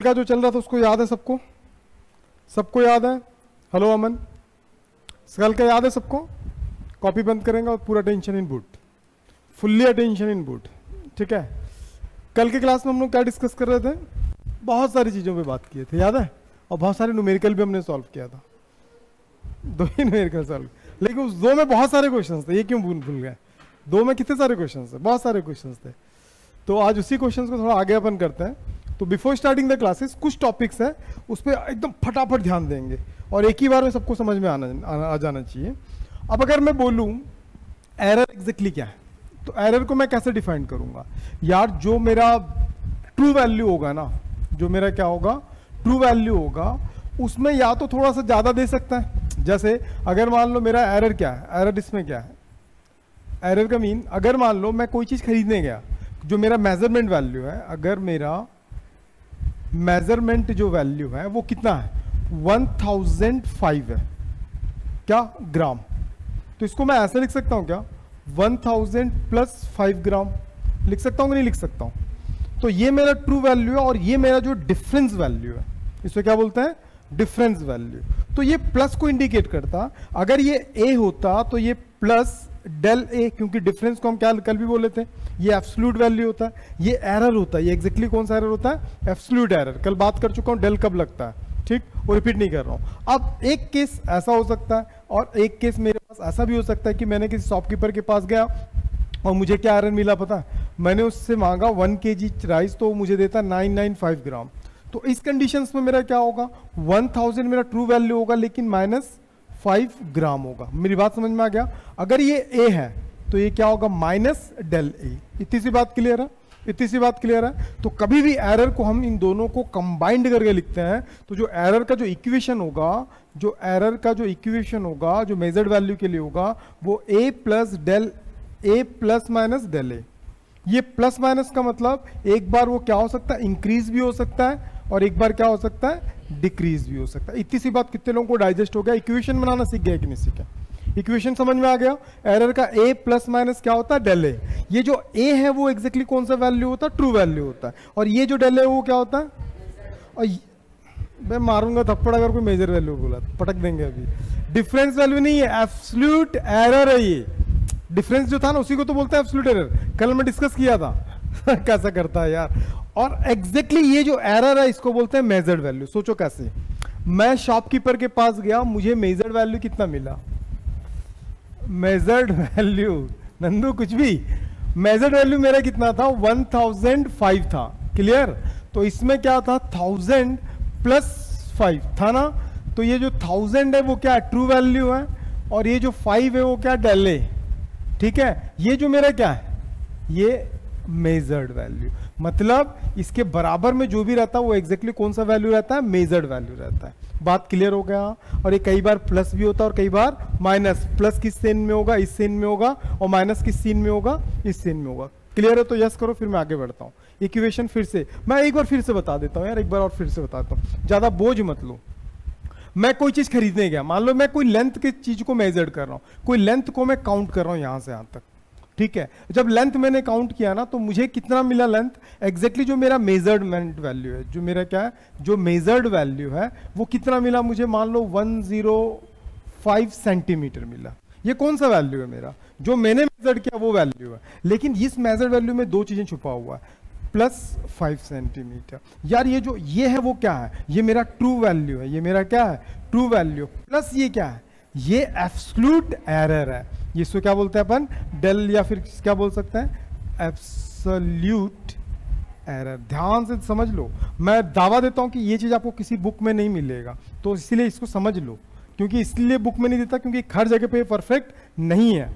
का जो चल रहा था उसको याद है सबको? सबको याद है? हेलो अमन, कल का याद है सबको? कॉपी बंद करेंगे और पूरा अटेंशन इन बुट, फुल्ली अटेंशन इन बुट, ठीक है? कल के क्लास में हम लोग क्या डिस्कस कर रहे थे? बहुत सारी चीज़ों पे बात किए थे, याद है? और बहुत सारे न्यूमेरिकल भी हमने सॉल्व किया था, 2 ही न्यूमेरिकल सॉल्व, लेकिन उस 2 में बहुत सारे क्वेश्चंस थे। ये क्यों भूल गए? 2 में कितने सारे क्वेश्चंस थे? बहुत सारे क्वेश्चंस थे। तो आज उसी क्वेश्चंस को थोड़ा आगे अपन करते हैं। तो बिफोर स्टार्टिंग द क्लासेस कुछ टॉपिक्स हैं उस पर एकदम फटाफट ध्यान देंगे और एक ही बार में सबको समझ में आ जाना चाहिए। अब अगर मैं बोलूँ एरर एग्जैक्टली क्या है, तो एरर को मैं कैसे डिफाइन करूँगा? यार जो मेरा ट्रू वैल्यू होगा ना, जो मेरा क्या होगा, ट्रू वैल्यू होगा, उसमें या तो थोड़ा सा ज़्यादा दे सकता है। जैसे अगर मान लो मेरा एरर क्या है, एरर इसमें क्या है, एरर का मीन, अगर मान लो मैं कोई चीज़ खरीदने गया, जो मेरा मेजरमेंट वैल्यू है, अगर मेरा मेजरमेंट जो वैल्यू है वो कितना है, 1005 है क्या, ग्राम, तो इसको मैं ऐसे लिख सकता हूँ क्या, 1000 प्लस 5 ग्राम लिख सकता हूँ कि नहीं लिख सकता हूँ? तो ये मेरा ट्रू वैल्यू है और ये मेरा जो डिफरेंस वैल्यू है, इसको क्या बोलते हैं, डिफरेंस वैल्यू। तो ये प्लस को इंडिकेट करता, अगर ये ए होता तो ये प्लस डेल ए, क्योंकि डिफरेंस को हम क्या कल भी बोले थे, ये एब्सोल्यूट वैल्यू होता है, ये एरर होता है। ये एग्जैक्टली कौन सा एरर होता है, एब्सोल्यूट एरर। कल बात कर चुका हूँ डेल कब लगता है, ठीक, वो रिपीट नहीं कर रहा हूँ। अब एक केस ऐसा हो सकता है और एक केस मेरे पास ऐसा भी हो सकता है कि मैंने किसी शॉपकीपर के पास गया और मुझे क्या एरर मिला पता है, मैंने उससे मांगा 1 kg राइस, तो मुझे देता 995 ग्राम। तो इस कंडीशंस में मेरा क्या होगा, 1000 मेरा ट्रू वैल्यू होगा लेकिन -5 ग्राम होगा। मेरी बात समझ में आ गया? अगर ये ए है तो ये क्या होगा, माइनस डेल ए। इतनी सी बात क्लियर है? इतनी सी बात क्लियर है? तो कभी भी एरर को हम इन दोनों को कंबाइंड करके लिखते हैं, तो जो एरर का जो इक्वेशन होगा, जो एरर का जो इक्वेशन होगा, जो मेजर्ड वैल्यू के लिए होगा, वो ए plus del A plus minus del ए। ये प्लस माइनस का मतलब एक बार वो क्या हो सकता है, इंक्रीज भी हो सकता है और एक बार क्या हो सकता है, डिक्रीज भी हो सकता है। इतनी सी बात कितने लोगों को डाइजेस्ट हो गया? इक्वेशन बनाना सीख गया कि नहीं सीखा? इक्वेशन समझ में आ गया? एरर का ए प्लस माइनस क्या होता है, डेल ए। ये जो ए है वो एग्जैक्टली कौन सा वैल्यू होता है, ट्रू वैल्यू होता है। और ये जो डेल ए वो क्या होता है, और मैं मारूंगा थप्पड़ अगर कोई मेजर वैल्यू बोला, पटक देंगे अभी। डिफरेंस वैल्यू नहीं है, एब्सोल्यूट एरर है ये। डिफरेंस जो था ना उसी को तो बोलते हैं एब्सोल्यूट एरर, कल मैं डिस्कस किया था कैसा करता है यार। और एग्जैक्टली ये जो एरर है इसको बोलते हैं मेजर्ड वैल्यू। सोचो कैसे, मैं शॉपकीपर के पास गया, मुझे मेजर्ड वैल्यू कितना मिला, मेजर्ड वैल्यू नंदू कुछ भी, मेजर्ड वैल्यू मेरा कितना था, 1005 था। क्लियर? तो इसमें क्या था, 1000 प्लस 5 था ना, तो ये जो 1000 है वो क्या है, ट्रू वैल्यू है, और ये जो 5 है वो क्या, डेल ए। ठीक है, ये जो मेरा क्या है, ये मेजर्ड वैल्यू, मतलब इसके बराबर में जो भी रहता है वो एग्जैक्टली कौन सा वैल्यू रहता है, मेजर्ड वैल्यू रहता है। बात क्लियर हो गया? और ये कई बार प्लस भी होता है और कई बार माइनस। प्लस किस सीन में होगा, इस सीन में होगा, और माइनस किस सीन में होगा, इस सीन में होगा। क्लियर है? तो यस करो, फिर मैं आगे बढ़ता हूँ। इक्वेशन फिर से मैं एक बार फिर से बता देता हूँ यार, एक बार और फिर से बताता हूँ, ज्यादा बोझ मत लो। मैं कोई चीज खरीदने गया, मान लो मैं कोई लेंथ की चीज को मेजर कर रहा हूँ, कोई लेंथ को मैं काउंट कर रहा हूँ यहां से यहां तक, ठीक है? जब लेंथ मैंने काउंट किया ना, तो मुझे कितना मिला लेंथ, एग्जैक्टली जो मेरा मेजर्डमेंट वैल्यू है, जो मेरा क्या है, जो मेजर्ड वैल्यू है वो कितना मिला मुझे, मान लो 105 सेंटीमीटर मिला। ये कौन सा वैल्यू है मेरा, जो मैंने मेजर्ड किया वो वैल्यू है। लेकिन इस मेजर्ड वैल्यू में 2 चीजें छुपा हुआ है, +5 सेंटीमीटर। यार ये जो ये है वो क्या है, ये मेरा ट्रू वैल्यू है, ये मेरा क्या है, ट्रू वैल्यू, प्लस ये क्या है, ये एब्सोल्यूट एरर है। ये इसको क्या बोलते हैं अपन, डेल, या फिर क्या बोल सकते हैं, एब्सोल्यूट एरर। ध्यान से समझ लो, मैं दावा देता हूं कि ये चीज आपको किसी बुक में नहीं मिलेगा, तो इसीलिए इसको समझ लो। क्योंकि इसलिए बुक में नहीं देता क्योंकि हर जगह पे परफेक्ट नहीं है,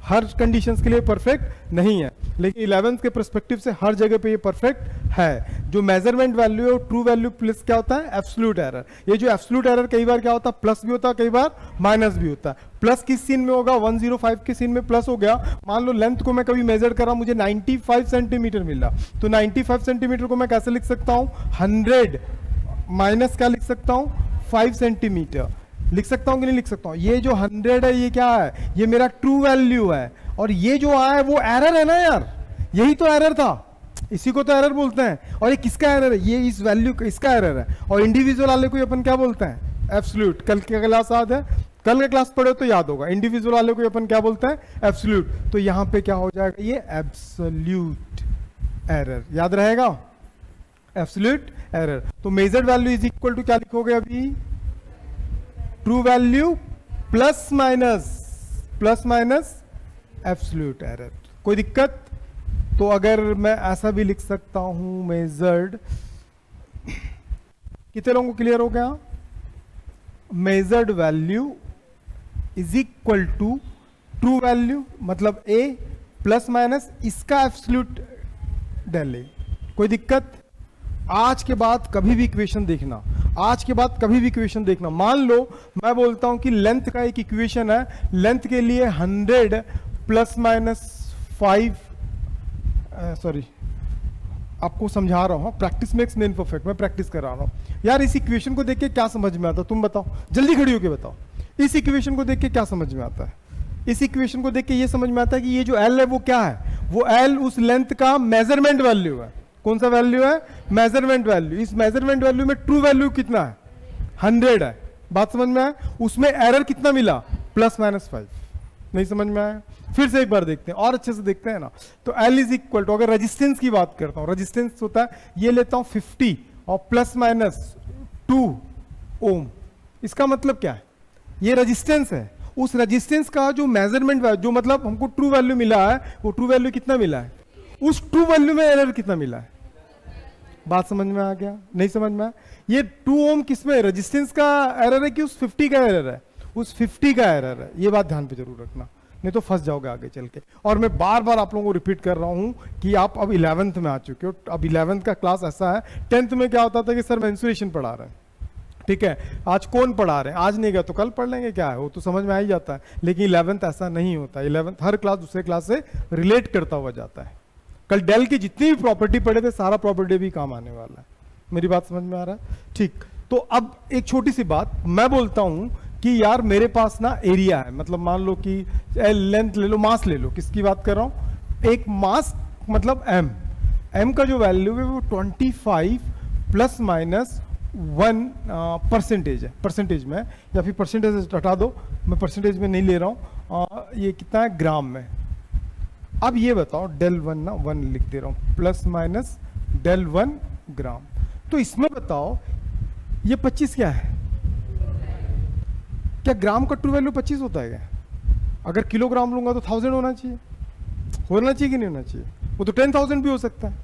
हर कंडीशंस के लिए परफेक्ट नहीं है, लेकिन 11th के पर्सपेक्टिव से हर जगह पे ये परफेक्ट है। जो मेजरमेंट वैल्यू है वो ट्रू वैल्यू प्लस क्या होता है, एब्सोल्यूट एरर। ये जो एब्सोल्यूट एरर कई बार क्या होता है, प्लस भी होता है, कई बार माइनस भी होता है। प्लस किस सीन में होगा, 105 के सीन में प्लस हो गया। मान लो लेंथ को मैं कभी मेजर कर रहा हूं, मुझे 95 सेंटीमीटर मिला, तो 95 सेंटीमीटर को मैं कैसे लिख सकता हूं, 100 माइनस क्या लिख सकता हूं, 5 सेंटीमीटर लिख सकता हूं कि नहीं लिख सकता हूं? ये जो 100 है ये क्या है, ये मेरा ट्रू वैल्यू है, और ये जो आया है वो एरर है ना यार, यही तो एरर था। इसी को तो एरर बोलते हैं। और ये किसका एरर है? ये इस वैल्यू का, इसका एरर है। और इंडिविजुअल वाले को अपन क्या बोलते हैं? एब्सोल्यूट। कल की क्लास याद है? कल का क्लास पढ़े तो याद होगा। इंडिविजुअल वाले को अपन क्या बोलते हैं? एब्सोल्यूट। तो यहां पे क्या हो जाएगा? ये एब्सोल्यूट एरर। याद रहेगा? Absolute error. तो measured value is equal to क्या लिखोगे अभी? True value plus minus absolute error. कोई दिक्कत? तो अगर मैं ऐसा भी लिख सकता हूं, मेजर्ड, कितने लोगों को क्लियर हो गया? Measured value is equal to true value, मतलब ए प्लस माइनस इसका एब्सोल्यूट डेल ए। कोई दिक्कत? आज के बाद कभी भी इक्वेशन देखना, आज के बाद कभी भी इक्वेशन देखना। मान लो मैं बोलता हूं कि लेंथ का एक इक्वेशन है, लेंथ के लिए 100 प्लस माइनस 5, सॉरी आपको समझा रहा हूं, प्रैक्टिस मेक्स मैन परफेक्ट, मैं प्रैक्टिस करा रहा हूं। यार इस इक्वेशन को देख के क्या समझ में आता है? तुम बताओ, जल्दी खड़ी होके बताओ। इस इक्वेशन को देख के क्या समझ में आता है? इस इक्वेशन को देख के ये समझ में आता है कि ये जो एल है वो क्या है? वो एल उस लेंथ का मेजरमेंट वैल्यू है। कौन सा वैल्यू है? Measurement value. इस मेजरमेंट वैल्यू में ट्रू वैल्यू कितना है? 100 है। बात समझ में आया? उसमें एरर कितना मिला? Plus minus 5। नहीं समझ में आया? फिर से एक बार देखते हैं और अच्छे से देखते हैं ना। तो L इज इक्वल टू, अगर रेजिस्टेंस की बात करता हूं, रेजिस्टेंस होता है, ये लेता हूं 50 और प्लस माइनस 2 ओम। इसका मतलब क्या है? ये रेजिस्टेंस है। उस रेजिस्टेंस का जो मेजरमेंट वैल्यू, जो मतलब हमको ट्रू वैल्यू मिला है, वो ट्रू वैल्यू कितना मिला है? उस ट्रू वैल्यू में एरर कितना मिला है? बात समझ में आ गया? नहीं समझ में आया? ये 2 ओम किसमें? रेजिस्टेंस का एरर है कि उस 50 का एरर है? उस 50 का एरर है। ये बात ध्यान पे जरूर रखना, नहीं तो फंस जाओगे आगे चल के। और मैं बार बार आप लोगों को रिपीट कर रहा हूं कि आप अब 11th में आ चुके हो। अब 11th का क्लास ऐसा है, 10th में क्या होता था कि सर मेंस्ट्रुएशन पढ़ा रहे हैं, ठीक है, आज कौन पढ़ा रहे हैं, आज नहीं गया तो कल पढ़ लेंगे, क्या है वो तो समझ में आ ही जाता है। लेकिन 11th ऐसा नहीं होता। 11th हर क्लास दूसरे क्लास से रिलेट करता हुआ जाता है। कल डेल की जितनी भी प्रॉपर्टी पढ़े थे, सारा प्रॉपर्टी भी काम आने वाला है। मेरी बात समझ में आ रहा है? ठीक। तो अब एक छोटी सी बात मैं बोलता हूं कि यार मेरे पास ना एरिया है, मतलब मान लो कि लेंथ ले लो, मास ले लो। किसकी बात कर रहा हूं? एक मास मतलब एम का जो वैल्यू है वो 25 प्लस माइनस 1% है। परसेंटेज में, या फिर परसेंटेज हटा दो, मैं परसेंटेज में नहीं ले रहा हूं। ये कितना है? ग्राम में। अब ये बताओ, डेल 1 ना 1 लिख दे रहा हूं, प्लस माइनस डेल 1 ग्राम। तो इसमें बताओ ये 25 क्या है? क्या ग्राम का ट्रू वैल्यू 25 होता है क्या? अगर किलोग्राम लूंगा तो 1000 होना चाहिए कि नहीं होना चाहिए? वो तो 10,000 भी हो सकता है।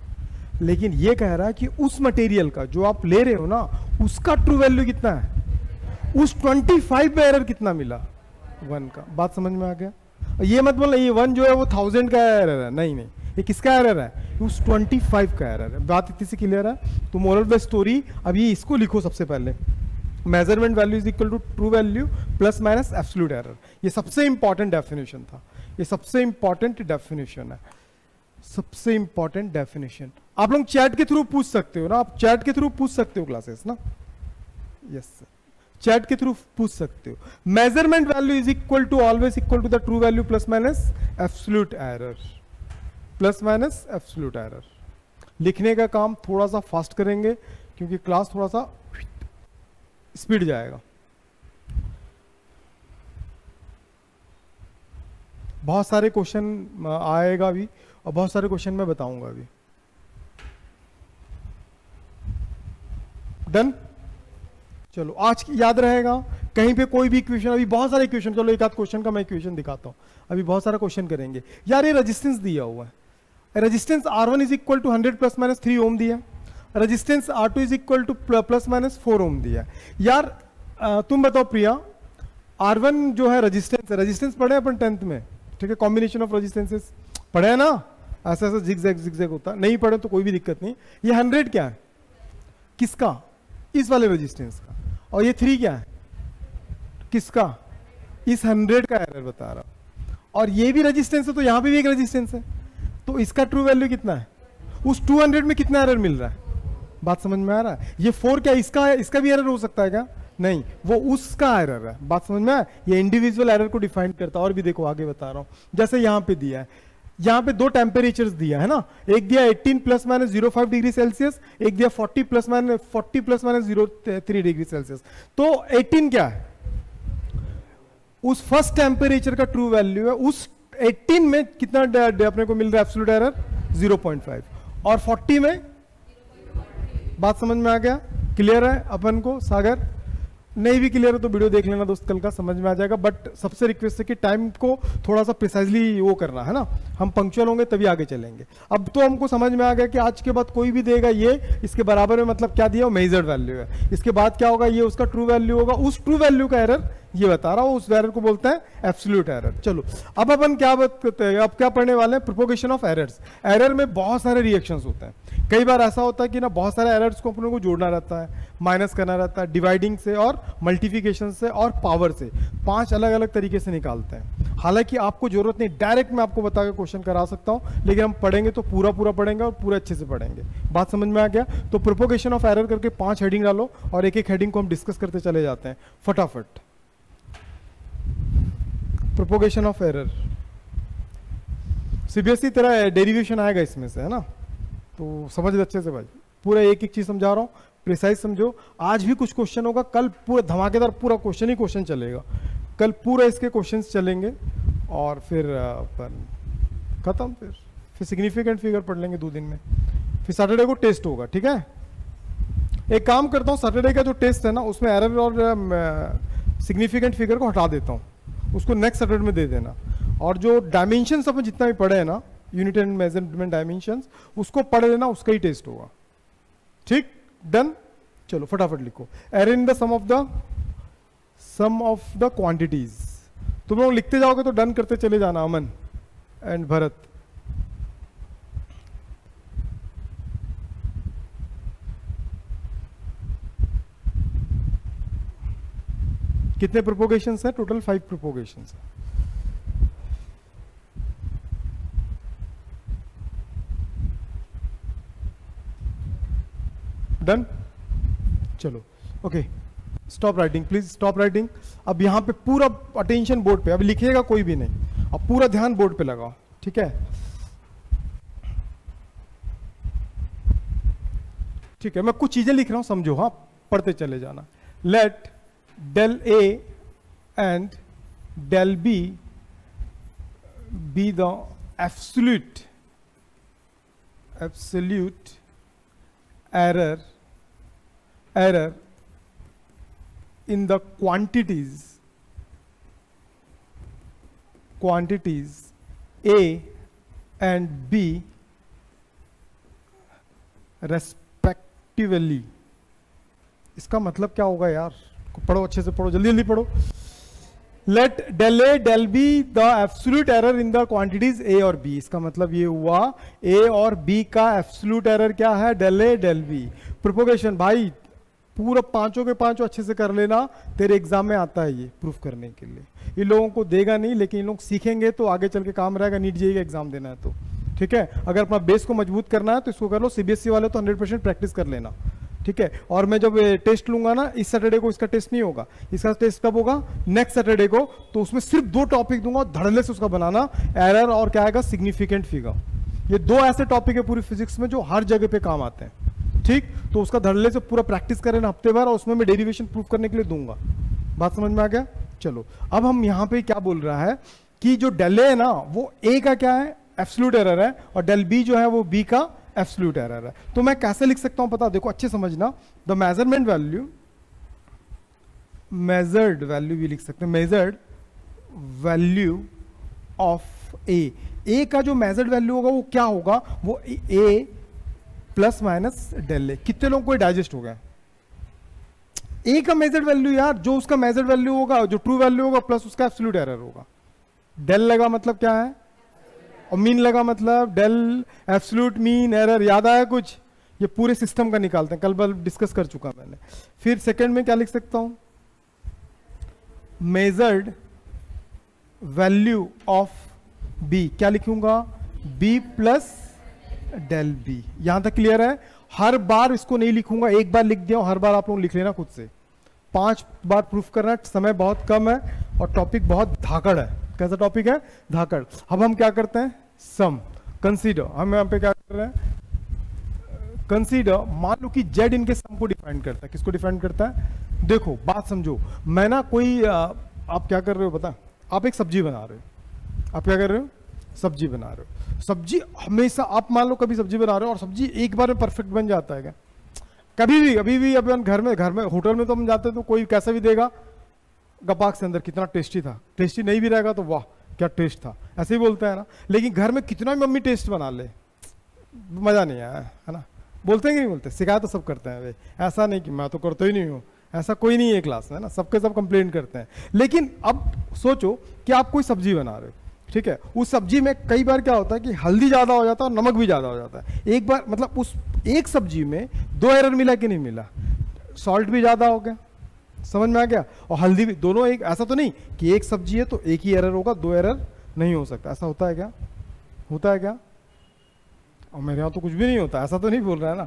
लेकिन ये कह रहा है कि उस मटेरियल का जो आप ले रहे हो ना, उसका ट्रू वैल्यू कितना है? उस 25 में एरर कितना मिला? 1 का। बात समझ में आ गया? ये मत बोलना ये 1 जो है वो 1000 का एरर है। नहीं, ये किसका एरर है? उस 25 का एरर है। बात इतनी सी क्लियर है? तो मोरल ऑफ द स्टोरी, अब ये इसको लिखो सबसे पहले, measurement value is equal to true value plus minus absolute error. ये सबसे इंपॉर्टेंट डेफिनेशन था, ये सबसे इंपॉर्टेंट डेफिनेशन है, सबसे इंपॉर्टेंट डेफिनेशन। आप लोग चैट के थ्रू पूछ सकते हो ना, आप चैट के थ्रू पूछ सकते हो क्लासेस ना। यस सर, चैट के थ्रू पूछ सकते हो। Measurement value is equal to always equal to the true value plus minus absolute error, plus minus absolute error. लिखने का काम थोड़ा सा फास्ट करेंगे क्योंकि क्लास थोड़ा सा स्पीड जाएगा। बहुत सारे क्वेश्चन आएगा अभी और बहुत सारे क्वेश्चन मैं बताऊंगा अभी। डन? चलो आज याद रहेगा। कहीं पे कोई भी इक्वेशन, अभी बहुत सारे इक्वेशन, चलो एक आध क्वेश्चन का मैं इक्वेशन दिखाता हूं। अभी बहुत सारा क्वेश्चन करेंगे। यार ये रेजिस्टेंस दिया हुआ है, resistance R1 is equal to 100 plus minus 3 ohm दिया, resistance R2 is equal to plus minus 4 ohm दिया। यार तुम बताओ प्रिया, R1 जो है रेजिस्टेंस है, रेजिस्टेंस पढ़े अपन 10th में, ठीक है, कॉम्बिनेशन ऑफ रेजिस्टेंसेस पढ़े है ना, ऐसा ऐसा जिगजैग होता। नहीं पढ़े तो कोई भी दिक्कत नहीं। ये 100 क्या है? किसका? इस वाले रेजिस्टेंस का। और ये 3 क्या है? किसका? इस 100 का एरर बता रहा हूं। और ये भी रेजिस्टेंस है तो यहां पे भी एक रेजिस्टेंस है, तो इसका ट्रू वैल्यू कितना है? उस 200 में कितना एरर मिल रहा है? बात समझ में आ रहा है? ये 4 क्या इसका है? इसका भी एरर हो सकता है क्या? नहीं, वो उसका एरर है। बात समझ में आया? ये इंडिविजुअल एरर को डिफाइन करता है। और भी देखो आगे बता रहा हूं, जैसे यहां पे दिया है यहाँ पे दो टेम्परेचर्स दिया है ना, एक दिया 18 प्लस माइनस 05 डिग्री सेल्सियस, एक दिया 40 प्लस माइनस 03 डिग्री सेल्सियस। तो 18 क्या है, उस फर्स्ट टेम्परेचर का ट्रू वैल्यू है। उस 18 में कितना अपने को मिल रहा है एब्सोल्यूट एरर 0.5, और 40 में, बात समझ में आ गया, क्लियर है अपन को? सागर नहीं भी क्लियर है तो वीडियो देख लेना दोस्त, कल का समझ में आ जाएगा। बट सबसे रिक्वेस्ट है कि टाइम को थोड़ा सा प्रिसाइजली वो करना है ना, हम पंक्चुअल होंगे तभी आगे चलेंगे। अब तो हमको समझ में आ गया कि आज के बाद कोई भी देगा ये इसके बराबर में, मतलब क्या दिया, मेजर्ड वैल्यू है। इसके बाद क्या होगा, ये उसका ट्रू वैल्यू होगा, उस ट्रू वैल्यू का एरर ये बता रहा हूं, उस एरर को बोलते हैं एब्सोल्यूट एरर। चलो अब अपन क्या बात करते हैं, अब क्या पढ़ने वाले हैं, प्रोपोगेशन ऑफ एरर्स। एरर में बहुत सारे रिएक्शंस होते हैं। कई बार ऐसा होता है कि ना बहुत सारे एरर्स को अपने को जोड़ना रहता है, माइनस करना रहता है, डिवाइडिंग से और मल्टीप्लिकेशन से और पावर से, 5 अलग अलग तरीके से निकालते हैं। हालांकि आपको जरूरत नहीं, डायरेक्ट मैं आपको बता के क्वेश्चन करा सकता हूं, लेकिन हम पढ़ेंगे तो पूरा पढ़ेंगे और पूरा अच्छे से पढ़ेंगे। बात समझ में आ गया? तो प्रोपोगेशन ऑफ एरर करके 5 हेडिंग डालो और एक एक हेडिंग को हम डिस्कस करते चले जाते हैं फटाफट। प्रोपोगेशन ऑफ एरर, सीबीएसई तेरा डेरिवेशन आएगा इसमें से, है ना, तो समझ अच्छे से भाई, पूरा एक एक चीज समझा रहा हूं, प्रिसाइज समझो। आज भी कुछ क्वेश्चन होगा, कल पूरा धमाकेदार पूरा क्वेश्चन ही क्वेश्चन चलेगा, कल पूरा इसके क्वेश्चंस चलेंगे और फिर अपन खत्म। फिर सिग्निफिकेंट फिगर पढ़ लेंगे 2 दिन में, फिर सैटरडे को टेस्ट होगा, ठीक है? एक काम करता हूँ, सैटरडे का जो टेस्ट है ना उसमें एरर और सिग्निफिकेंट फिगर को हटा देता हूँ, उसको नेक्स्ट सैटरडे में दे देना। और जो डायमेंशंस अपन जितना भी पढ़े हैं ना, यूनिट एंड मेजरमेंट डायमेंशंस, उसको पढ़ लेना, उसका ही टेस्ट होगा। ठीक, डन? चलो फटाफट लिखो, error in the sum of the quantities. तुम लोग लिखते जाओगे तो डन करते चले जाना, अमन एंड भरत। कितने प्रोपोगेशंस है टोटल? 5 प्रोपोगेशंस है। डन? चलो okay, stop writing please, stop writing. अब यहां पे पूरा अटेंशन बोर्ड पे, अब लिखिएगा कोई भी नहीं, अब पूरा ध्यान बोर्ड पे लगाओ, ठीक है? ठीक है, मैं कुछ चीजें लिख रहा हूं, समझो, हाँ, पढ़ते चले जाना। Let del A and del B be the absolute error in the quantities A and B respectively। इसका मतलब क्या होगा यार? पढ़ो अच्छे से, पढ़ो जल्दी जल्दी पढ़ो। Let del A del B the absolute error in the quantities A और बी। इसका मतलब ये हुआ ए और बी का एब्सोल्यूट एरर क्या है? Del A del B. Propagation भाई पूरा 5 के 5 अच्छे से कर लेना, तेरे एग्जाम में आता है ये प्रूफ करने के लिए। ये लोगों को देगा नहीं, लेकिन इन लोग सीखेंगे तो आगे चल के काम रहेगा, नीट जेईई का एग्जाम देना है तो, ठीक है? अगर अपना बेस को मजबूत करना है तो इसको कर लो। सीबीएसई वाले तो 100% प्रैक्टिस कर लेना, ठीक है? और मैं जब टेस्ट लूंगा ना, इस सैटरडे को इसका टेस्ट नहीं होगा, इसका टेस्ट कब होगा? नेक्स्ट सैटरडे को। तो उसमें सिर्फ 2 टॉपिक दूंगा, धड़ल्ले से उसका बनाना, एरर और क्या आएगा? Significant figure. ये 2 ऐसे टॉपिक है पूरी फिजिक्स में जो हर जगह पे काम आते हैं, ठीक? तो उसका धड़ल्ले से पूरा प्रैक्टिस करें हफ्ते भर, और उसमें मैं डेरिवेशन प्रूफ करने के लिए दूंगा। बात समझ में आ गया? चलो अब हम यहाँ पे क्या बोल रहा है कि जो डेल ए है ना, वो ए का क्या है? एब्सोल्यूट एरर है, और डेल बी जो है वो बी का एब्सोल्यूट एरर है। तो मैं कैसे लिख सकता हूं पता? देखो अच्छे समझना, the measurement value, measured value भी लिख सकते हैं, मेजर्ड वैल्यू ऑफ ए का जो मेजर्ड वैल्यू होगा वो क्या होगा? वो ए प्लस माइनस डेल ए। कितने लोगों को डाइजेस्ट हो गया? ए का मेजर्ड वैल्यू यार, जो उसका मेजर्ड वैल्यू होगा, जो ट्रू वैल्यू होगा, प्लस उसका एब्सोल्यूट एरर होगा। डेल लगा मतलब क्या है? और मीन लगा मतलब डेल एब्सोल्यूट मीन एरर। याद आया कुछ? ये पूरे सिस्टम का निकालते हैं, कल बल डिस्कस कर चुका मैंने। फिर सेकंड में क्या लिख सकता हूं? Measured value of B. क्या लिखूंगा? B plus del B. यहां तक क्लियर है? हर बार इसको नहीं लिखूंगा, एक बार लिख दिया, हर बार आप लोग लिख लेना खुद से। 5 बार प्रूफ करना, समय बहुत कम है और टॉपिक बहुत धाकड़ है। कैसा टॉपिक है? धाकड़। अब हम क्या करते हैं? सम। कंसीडर, हम यहाँ पे क्या कर रहे हैं, कंसीडर, मान लो कि जेड इनके सम को डिफाइन करता है। किसको डिफाइन करता है? देखो बात समझो, मैं ना कोई आप क्या कर रहे हो पता, आप एक सब्जी बना रहे हो। आप क्या कर रहे हो? सब्जी बना रहे हो। सब्जी हमेशा, आप मान लो कभी सब्जी बना रहे हो और सब्जी एक बार में परफेक्ट बन जाता है क्या? कभी भी, अभी भी अपन घर में होटल में तो हम जाते हैं तो कोई कैसा भी देगा गपाक से अंदर कितना टेस्टी था, टेस्टी नहीं भी रहेगा तो वाह क्या टेस्ट था, ऐसे ही बोलते हैं ना। लेकिन घर में कितना भी मम्मी टेस्ट बना ले, मजा नहीं आया, है ना? बोलते हैं कि नहीं बोलते? शिकायत तो सब करते हैं भाई, ऐसा नहीं कि मैं तो करता ही नहीं हूँ, ऐसा कोई नहीं है क्लास में, है ना? सबके सब कंप्लेंट करते हैं। लेकिन अब सोचो कि आप कोई सब्जी बना रहे हो, ठीक है? उस सब्जी में कई बार क्या होता है कि हल्दी ज़्यादा हो जाता है और नमक भी ज़्यादा हो जाता है। एक बार मतलब उस एक सब्जी में 2 एरर मिला कि नहीं मिला? सॉल्ट भी ज़्यादा हो गया, समझ में आ गया, और हल्दी भी, दोनों एक। ऐसा तो नहीं कि एक सब्जी है तो एक ही एरर होगा, 2 एरर नहीं हो सकता। ऐसा होता है क्या? होता है क्या? और मेरे यहाँ तो कुछ भी नहीं होता, ऐसा तो नहीं बोल रहा है ना।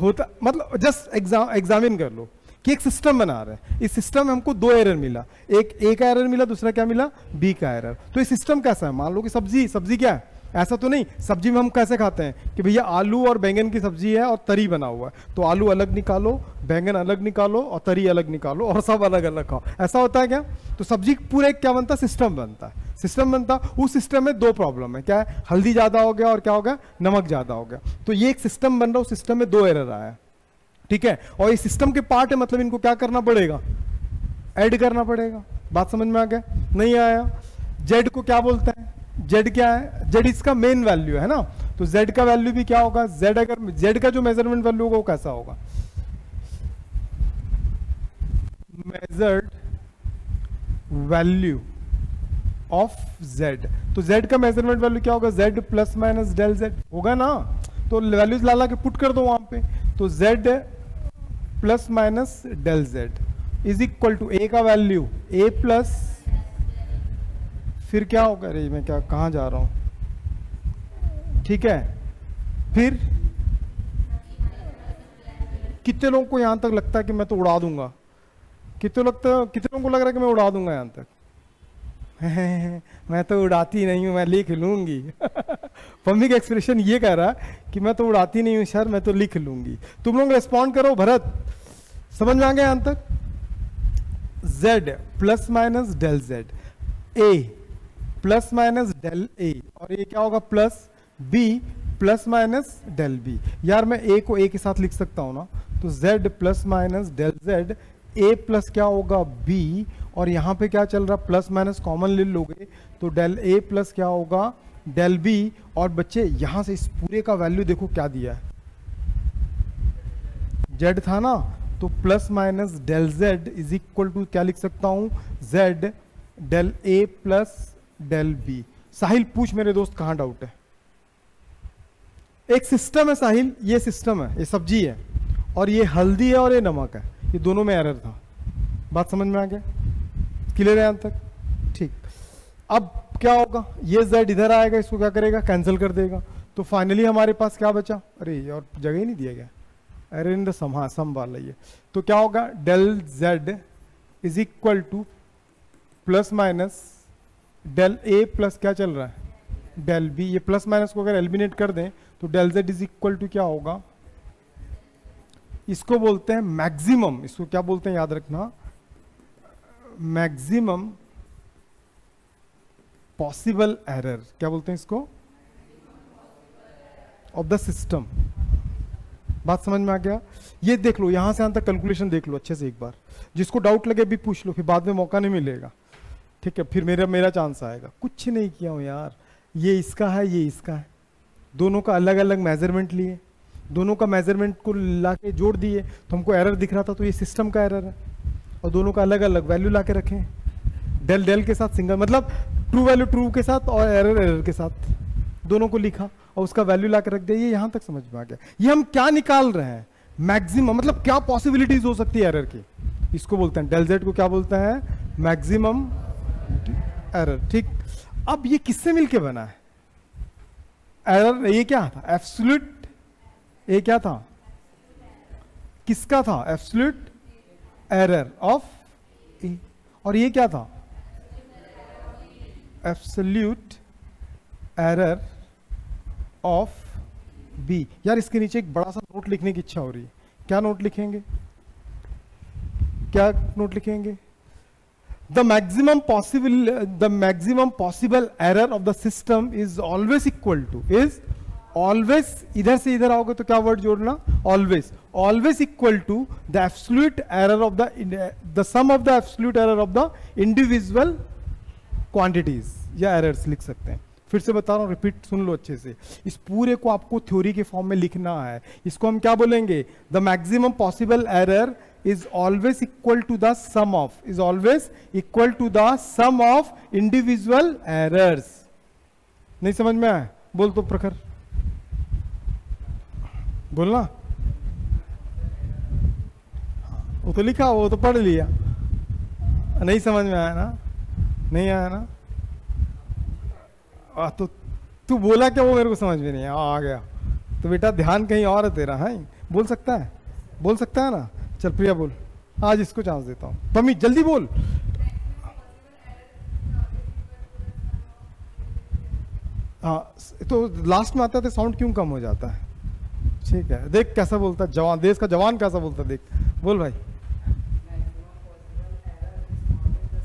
होता मतलब जस्ट एग्जामिन कर लो कि एक सिस्टम बना रहे हैं, इस सिस्टम में हमको 2 एरर मिला, एक ए का एरर मिला, दूसरा क्या मिला? बी का एरर। तो ये सिस्टम कैसा है? मान लो कि सब्जी क्या है? ऐसा तो नहीं, सब्जी में हम कैसे खाते हैं कि भैया आलू और बैंगन की सब्जी है और तरी बना हुआ है, तो आलू अलग निकालो, बैंगन अलग निकालो और तरी अलग निकालो और सब अलग अलग खाओ। ऐसा होता है क्या? तो सब्जी पूरा एक क्या बनता है? सिस्टम बनता है। सिस्टम बनता, उस सिस्टम में 2 प्रॉब्लम है, क्या है? हल्दी ज्यादा हो गया और क्या हो गया? नमक ज्यादा हो गया। तो ये एक सिस्टम बन रहा है, उस सिस्टम में 2 एरर आया, ठीक है? और ये सिस्टम के पार्ट है, मतलब इनको क्या करना पड़ेगा? ऐड करना पड़ेगा। बात समझ में आ गया? नहीं आया? जेड को क्या बोलते हैं? जेड क्या है? जेड इसका मेन वैल्यू है ना, तो जेड का वैल्यू भी क्या होगा? जेड, अगर जेड का जो मेजरमेंट वैल्यू होगा वो कैसा होगा? Measured value of Z. तो जेड का मेजरमेंट वैल्यू क्या होगा? Z plus minus del Z होगा ना। तो वैल्यूज ला के पुट कर दो वहां पे, तो Z plus minus del Z is equal to A का वैल्यू ए प्लस, फिर क्या होगा? अरे मैं क्या कहाँ जा रहा हूं, ठीक है? फिर कितने लोगों को यहां तक लगता है कि मैं तो उड़ा दूंगा? कितने लोगों को लग रहा है कि मैं उड़ा दूंगा यहां तक? मैं तो उड़ाती नहीं हूं, मैं लिख लूंगी। मम्मी का एक्सप्रेशन ये कह रहा है कि मैं तो उड़ाती नहीं हूं सर, मैं तो लिख लूंगी। तुम लोग रेस्पॉन्ड करो। भरत समझ में आ गया यहां तक? z plus minus del z, a plus minus del a, और ये क्या होगा? Plus b plus minus del b। यार मैं a को a के साथ लिख सकता हूं ना, तो z plus minus del z, a plus क्या होगा? b, और यहां पे क्या चल रहा? प्लस माइनस कॉमन ले लोगे तो डेल a प्लस क्या होगा? Del b। और बच्चे यहां से इस पूरे का वैल्यू देखो क्या दिया है, z था ना, तो plus minus del z is equal to क्या लिख सकता हूं? z del a plus del b। Sahil पूछ मेरे दोस्त कहां डाउट है? एक सिस्टम है साहिल, ये सिस्टम है, ये सब्जी है और ये हल्दी है और ये नमक है, ये दोनों में एरर था। बात समझ में आ गया? क्लियर है यहां तक? ठीक। अब क्या होगा? ये z इधर आएगा, इसको क्या करेगा? कैंसिल कर देगा। तो फाइनली हमारे पास क्या बचा? अरे और जगह ही नहीं दिया गया, अरे इन द सम, हाँ सम वाला ये। तो क्या होगा? Del z is equal to plus minus del a plus क्या चल रहा है? Del b। ये प्लस माइनस को अगर एलिमिनेट कर दें तो del z is equal to क्या होगा? इसको बोलते हैं मैक्सिमम, इसको क्या बोलते हैं याद रखना? Maximum possible error. क्या बोलते हैं इसको? Of the system. बात समझ में आ गया? ये देख लो, यहां से यहां तक कैलकुलेशन देख लो अच्छे से एक बार, जिसको डाउट लगे भी पूछ लो, फिर बाद में मौका नहीं मिलेगा, ठीक है? फिर मेरा चांस आएगा। कुछ नहीं किया हूं यार, ये इसका है, ये इसका है, दोनों का अलग अलग मेजरमेंट लिए, दोनों का मेजरमेंट को लाके जोड़ दिए तो हमको एरर दिख रहा था, तो ये सिस्टम का एरर है। और दोनों का अलग अलग वैल्यू लाके रखें, डेल डेल के साथ सिंगल, मतलब ट्रू वैल्यू ट्रू के साथ और एरर एरर के साथ, दोनों को लिखा और उसका वैल्यू लाके रख दिया। ये यहां तक समझ में आ गया? ये हम क्या निकाल रहे हैं? मैक्सिमम, मतलब क्या पॉसिबिलिटीज हो सकती है एरर की, इसको बोलते हैं। डेल जेड को क्या बोलते हैं? मैक्सिमम एरर, ठीक। अब ये किससे मिलके बना है एरर? ये क्या था? एब्सोल्यूट। ये क्या था? किसका था? Absolute error of A. और ये क्या था? Absolute error of B. यार इसके नीचे एक बड़ा सा नोट लिखने की इच्छा हो रही है, क्या नोट लिखेंगे, क्या नोट लिखेंगे? The maximum possible error of the system is always equal to, is always, इधर से इधर आओगे तो क्या वर्ड जोड़ना, always equal to the absolute error of the sum of the absolute error of the individual quantities, या errors लिख सकते हैं। फिर से बता रहा हूँ, रिपीट सुन लो अच्छे से, इस पूरे को आपको थ्योरी के फॉर्म में लिखना है। इसको हम क्या बोलेंगे, the maximum possible error is always equal to the sum of, is always equal to the sum of individual errors। नहीं समझ में आया? बोल तो प्रखर, बोलना। वो तो लिखा, वो तो पढ़ लिया, नहीं समझ में आया ना, नहीं आया ना? तो तू बोला क्या, वो मेरे को समझ में नहीं आया, आ गया तो बेटा ध्यान कहीं और है तेरा, है बोल सकता है, बोल सकता है ना? चल प्रिया बोल, आज इसको चांस देता हूं, पमी जल्दी बोल। हाँ तो लास्ट में आता है तो साउंड क्यों कम हो जाता है? ठीक है, देख कैसा बोलता है जवान, देश का जवान कैसा बोलता है, देख बोल भाई।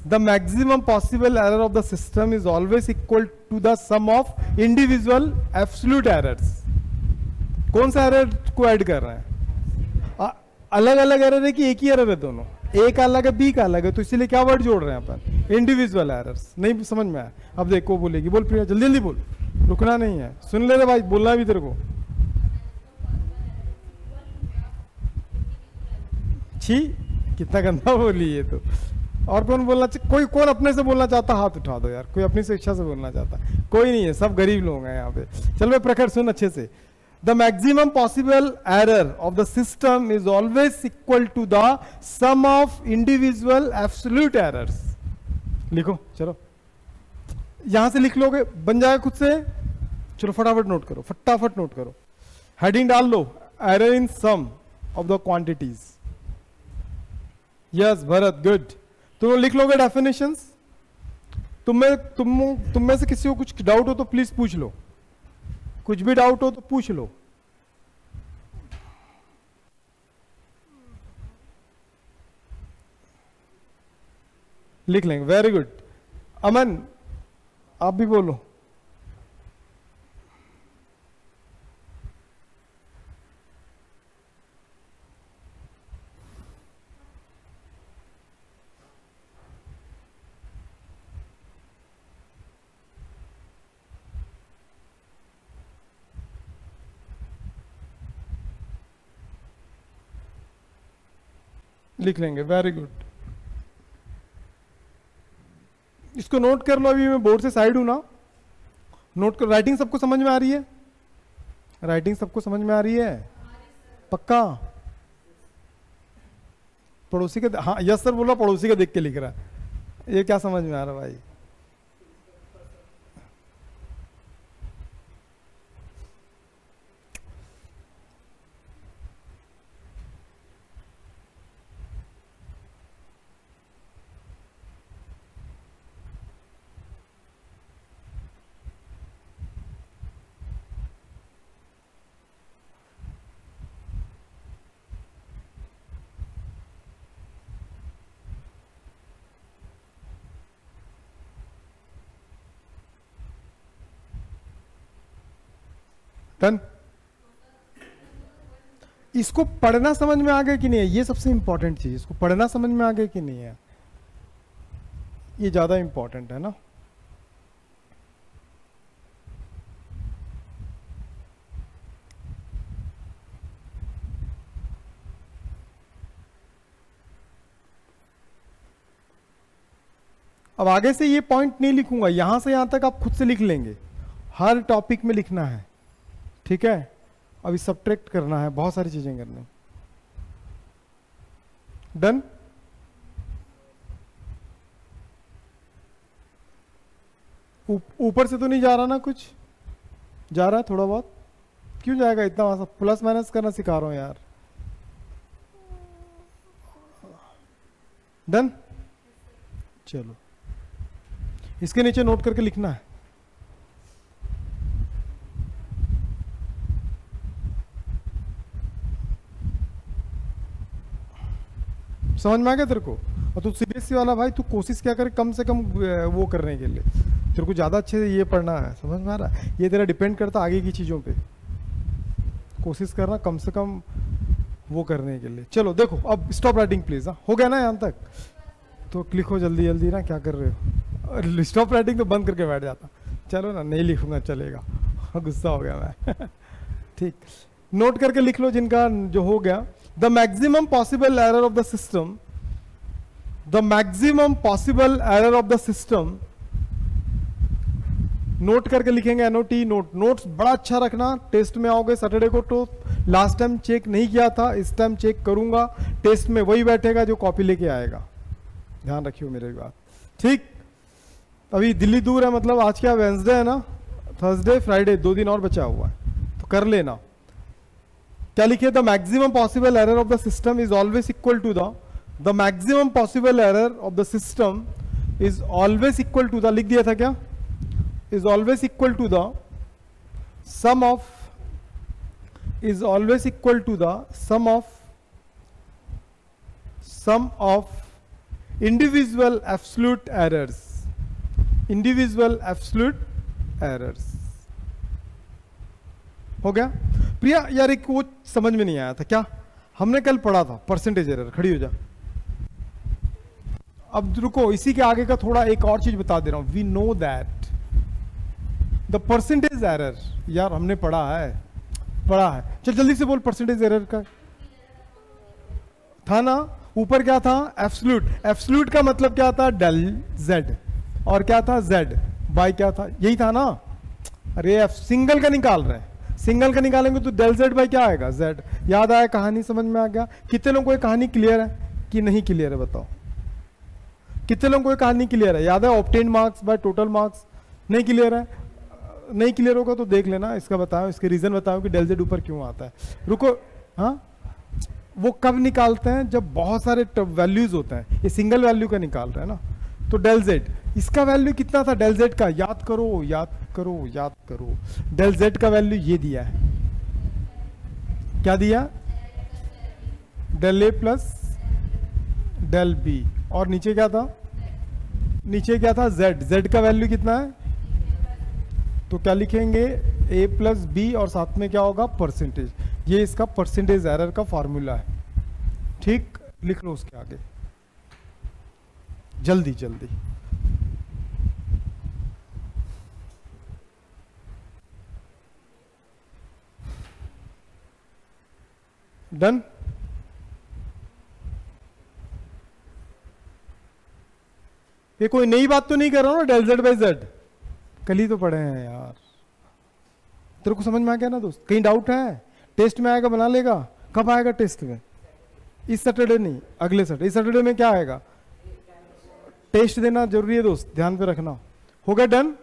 The maximum possible error of the system is always equal to the sum of individual absolute errors. कौन सा एरर को ऐड कर रहे हैं? अलग अलग एरर है कि एक ही एरर है दोनों? ए का अलग है, बी का अलग है, तो इसीलिए क्या वर्ड जोड़ रहे हैं अपन, इंडिविजुअल एरर्स। नहीं समझ में आया? अब देखो बोलेगी, बोल प्रिया जल्दी जल्दी बोल, रुकना नहीं है, सुन ले रे भाई, बोलना भी तेरे को। छी कितना गंदा बोली ये तो। और कौन बोलना चाहिए? कोई कौन अपने से बोलना चाहता, हाथ उठा दो यार। कोई अपनी से इच्छा से बोलना चाहता? कोई नहीं है, सब गरीब लोग हैं यहाँ पे। चल भाई प्रखर सुन अच्छे से। The maximum possible error of the system is always equal to the sum of individual absolute errors। लिखो चलो, यहां से लिख लोगे, बन जाएगा खुद से। चलो फटाफट नोट करो, फटाफट नोट करो, हेडिंग डाल लो, error in sum of the quantities. Yes Bharat, good. तुम लिख लोगे डेफिनेशंस। तुम में से किसी को कुछ डाउट हो तो प्लीज पूछ लो, कुछ भी डाउट हो तो पूछ लो। लिख लेंगे, वेरी गुड। अमन आप भी बोलो। लिख लेंगे, वेरी गुड। इसको नोट कर लो, अभी मैं बोर्ड से साइड हूं ना, नोट कर। राइटिंग सबको समझ में आ रही है? राइटिंग सबको समझ में आ रही है? पक्का? पड़ोसी के, हाँ यस सर बोला, पड़ोसी का देख के लिख रहा है। ये क्या समझ में आ रहा भाई? डन? इसको पढ़ना समझ में आ गया कि नहीं है? ये सबसे इंपॉर्टेंट चीज, इसको पढ़ना समझ में आ गया कि नहीं है? ये ज्यादा इंपॉर्टेंट है ना। अब आगे से ये पॉइंट नहीं लिखूंगा, यहां से यहां तक आप खुद से लिख लेंगे, हर टॉपिक में लिखना है, ठीक है? अभी सब्ट्रैक्ट करना है, बहुत सारी चीजें करनी। डन? ऊपर से तो नहीं जा रहा ना? कुछ जा रहा है थोड़ा बहुत? क्यों जाएगा इतना? वहां प्लस माइनस करना सिखा रहा हूं यार। डन? चलो इसके नीचे नोट करके लिखना है। समझ में आ गया तेरे को? और तू सीबीएसई वाला भाई, तू कोशिश क्या करे कम से कम वो करने के लिए, तेरे को ज़्यादा अच्छे से ये पढ़ना है, समझ में आ रहा है? ये तेरा डिपेंड करता आगे की चीज़ों पे, कोशिश करना कम से कम वो करने के लिए। चलो देखो अब स्टॉप राइटिंग प्लीज। हाँ हो गया ना यहाँ तक? तो लिखो जल्दी जल्दी ना, क्या कर रहे हो? स्टॉप राइटिंग तो बंद करके बैठ जाता। चलो ना, नहीं लिखूंगा चलेगा, गुस्सा हो गया मैं। ठीक, नोट करके लिख लो जिनका जो हो गया। The maximum possible error of the system, the maximum possible error of the system, note करके लिखेंगे एनओटी नोट। नोट्स बड़ा अच्छा रखना, टेस्ट में आओगे सैटरडे को तो लास्ट टाइम चेक नहीं किया था, इस टाइम चेक करूंगा, टेस्ट में वही बैठेगा जो कॉपी लेके आएगा, ध्यान रखियो मेरी बात, ठीक? अभी दिल्ली दूर है, मतलब आज क्या वेंसडे है ना, थर्सडे फ्राइडे 2 दिन और बचा हुआ है, तो कर लेना। क्या लिखिए? The maximum possible error of the system is always equal to the maximum possible error of the system is always equal to the, लिख दिया था क्या? is always equal to the sum of, is always equal to the sum of individual absolute errors, individual absolute errors। हो गया? प्रिया यार एक वो समझ में नहीं आया था, क्या हमने कल पढ़ा था? Percentage error. खड़ी हो जा। अब रुको, इसी के आगे का थोड़ा एक और चीज बता दे रहा हूं। We know that the percentage error, यार हमने पढ़ा है, चल जल्दी से बोल। परसेंटेज एरर का था ना, ऊपर क्या था? एब्सोल्यूट। एब्सोल्यूट का मतलब क्या था? डेल जेड, और क्या था? जेड बाय क्या था? यही था ना? अरे सिंगल का निकाल रहे हैं, सिंगल का निकालेंगे तो डेल जेड बाय क्या आएगा? जेड। याद आया? कहानी समझ में आ गया? कितने लोगों को ये कहानी क्लियर है कि नहीं क्लियर है? बताओ कितने लोगों को ये कहानी क्लियर है? याद है? Obtain marks by total marks. नहीं क्लियर है? नहीं क्लियर होगा तो देख लेना, इसका बताओ, इसके रीजन बताओ कि डेल जेड ऊपर क्यों आता है। रुको, हाँ वो कब निकालते हैं? जब बहुत सारे वैल्यूज होते हैं, ये सिंगल वैल्यू का निकाल रहे हैं ना। तो डेल जेड, इसका वैल्यू कितना था डेल जेड का? याद करो याद करो याद करो। डेल जेड का वैल्यू ये दिया है, क्या दिया? Del A plus del B, और नीचे क्या था? नीचे क्या था? जेड। जेड का वैल्यू कितना है? तो क्या लिखेंगे? a प्लस बी, और साथ में क्या होगा? परसेंटेज। ये इसका परसेंटेज एरर का फॉर्मूला है, ठीक? लिख लो उसके आगे जल्दी जल्दी। डन? ये कोई नई बात तो नहीं कर रहा हूं ना? डेल जेड बाई जेड कल ही तो पढ़े हैं यार, तेरे को समझ में आ गया ना दोस्त? कहीं डाउट है? टेस्ट में आएगा, बना लेगा। कब आएगा टेस्ट में? इस सैटरडे नहीं, अगले सैटरडे। इस सैटरडे में क्या आएगा? टेस्ट देना जरूरी है दोस्त, ध्यान पे रखना। हो गया? डन?